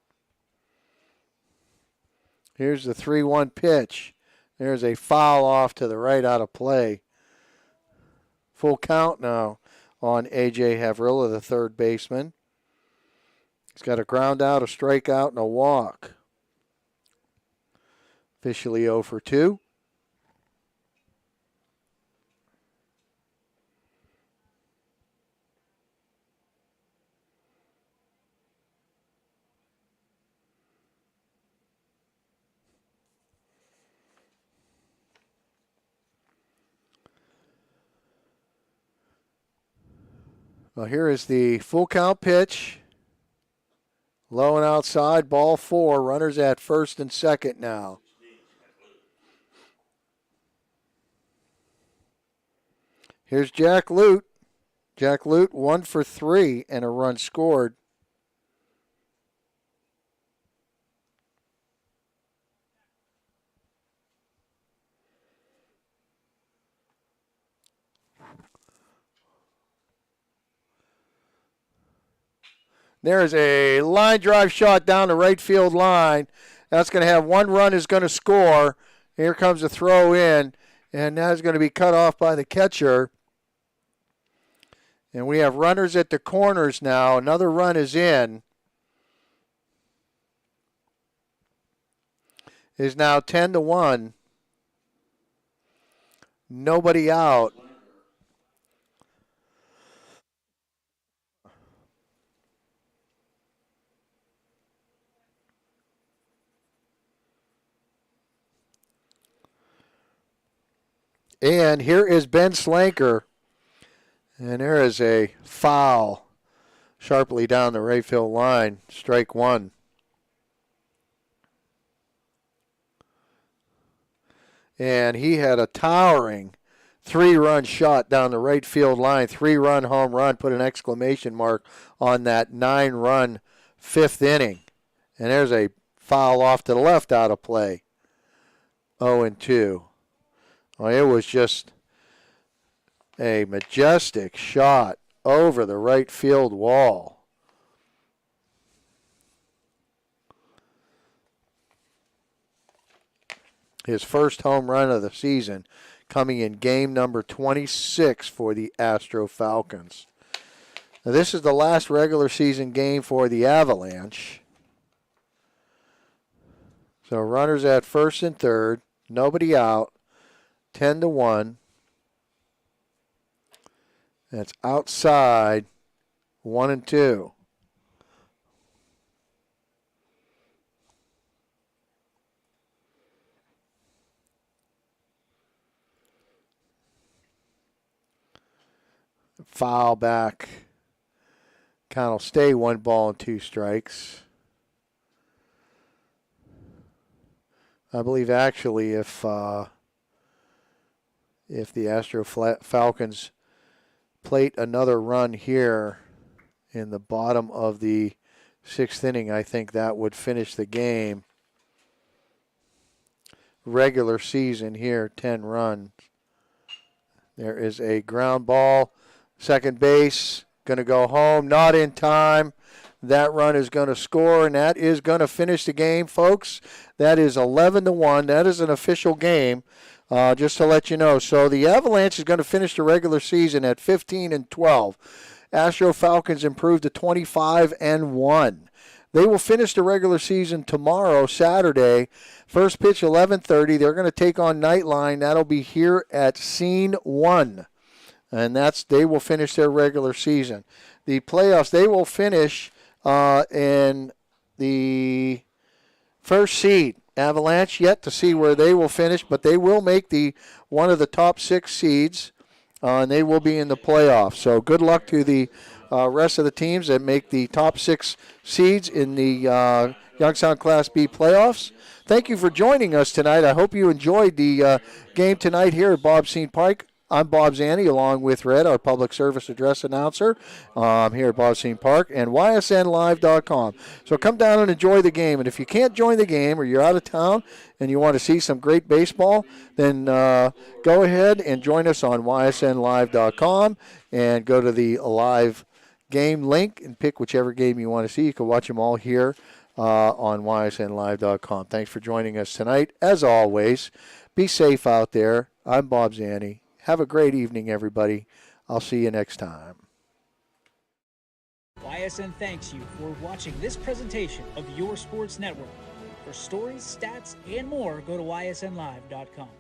Here's the 3-1 pitch. There's a foul off to the right out of play. Full count now on A.J. Havrilla, the third baseman. He's got a ground out, a strikeout, and a walk. Officially 0 for 2. Well, here is the full count pitch. Low and outside, ball 4. Runners at first and second now. Here's Jack Lute. Jack Lute 1 for 3 and a run scored. There's a line drive shot down the right field line. That's going to have one run is going to score. Here comes a throw in, and that's going to be cut off by the catcher. And we have runners at the corners now. Another run is in. It is now 10-1. Nobody out. And here is Ben Slanker. And there is a foul sharply down the right field line. Strike one. And he had a towering 3-run shot down the right field line, 3-run home run, put an exclamation mark on that 9-run 5th inning. And there's a foul off to the left out of play. 0-2. Well, it was just a majestic shot over the right field wall. His first home run of the season, coming in game number 26 for the Astro Falcons. Now, this is the last regular season game for the Avalanche. So runners at first and third, nobody out, 10-1. That's outside, 1-2. Foul back. Count will stay 1 ball and 2 strikes. I believe actually if the Astro Falcons plate another run here in the bottom of the 6th inning, I think that would finish the game. Regular season here, 10 runs. There is a ground ball. Second base, going to go home, not in time. That run is going to score, and that is going to finish the game, folks. That is 11-1. That is an official game, just to let you know. So the Avalanche is going to finish the regular season at 15-12. Astro Falcons improved to 25-1. They will finish the regular season tomorrow, Saturday. First pitch, 11:30. They're going to take on Nightline. That'll be here at Scene 1. And they will finish their regular season. The playoffs, they will finish in the first seed. Avalanche yet to see where they will finish, but they will make one of the top 6 seeds, and they will be in the playoffs. So good luck to the rest of the teams that make the top 6 seeds in the Youngstown Class B playoffs. Thank you for joining us tonight. I hope you enjoyed the game tonight here at Bob Scene Park. I'm Bob Zanny, along with Red, our public service address announcer, here at Bob Scene Park, and ysnlive.com. So come down and enjoy the game. And if you can't join the game or you're out of town and you want to see some great baseball, then go ahead and join us on ysnlive.com and go to the live game link and pick whichever game you want to see. You can watch them all here on ysnlive.com. Thanks for joining us tonight. As always, be safe out there. I'm Bob Zanny. Have a great evening, everybody. I'll see you next time. YSN thanks you for watching this presentation of your sports network. For stories, stats, and more, go to ysnlive.com.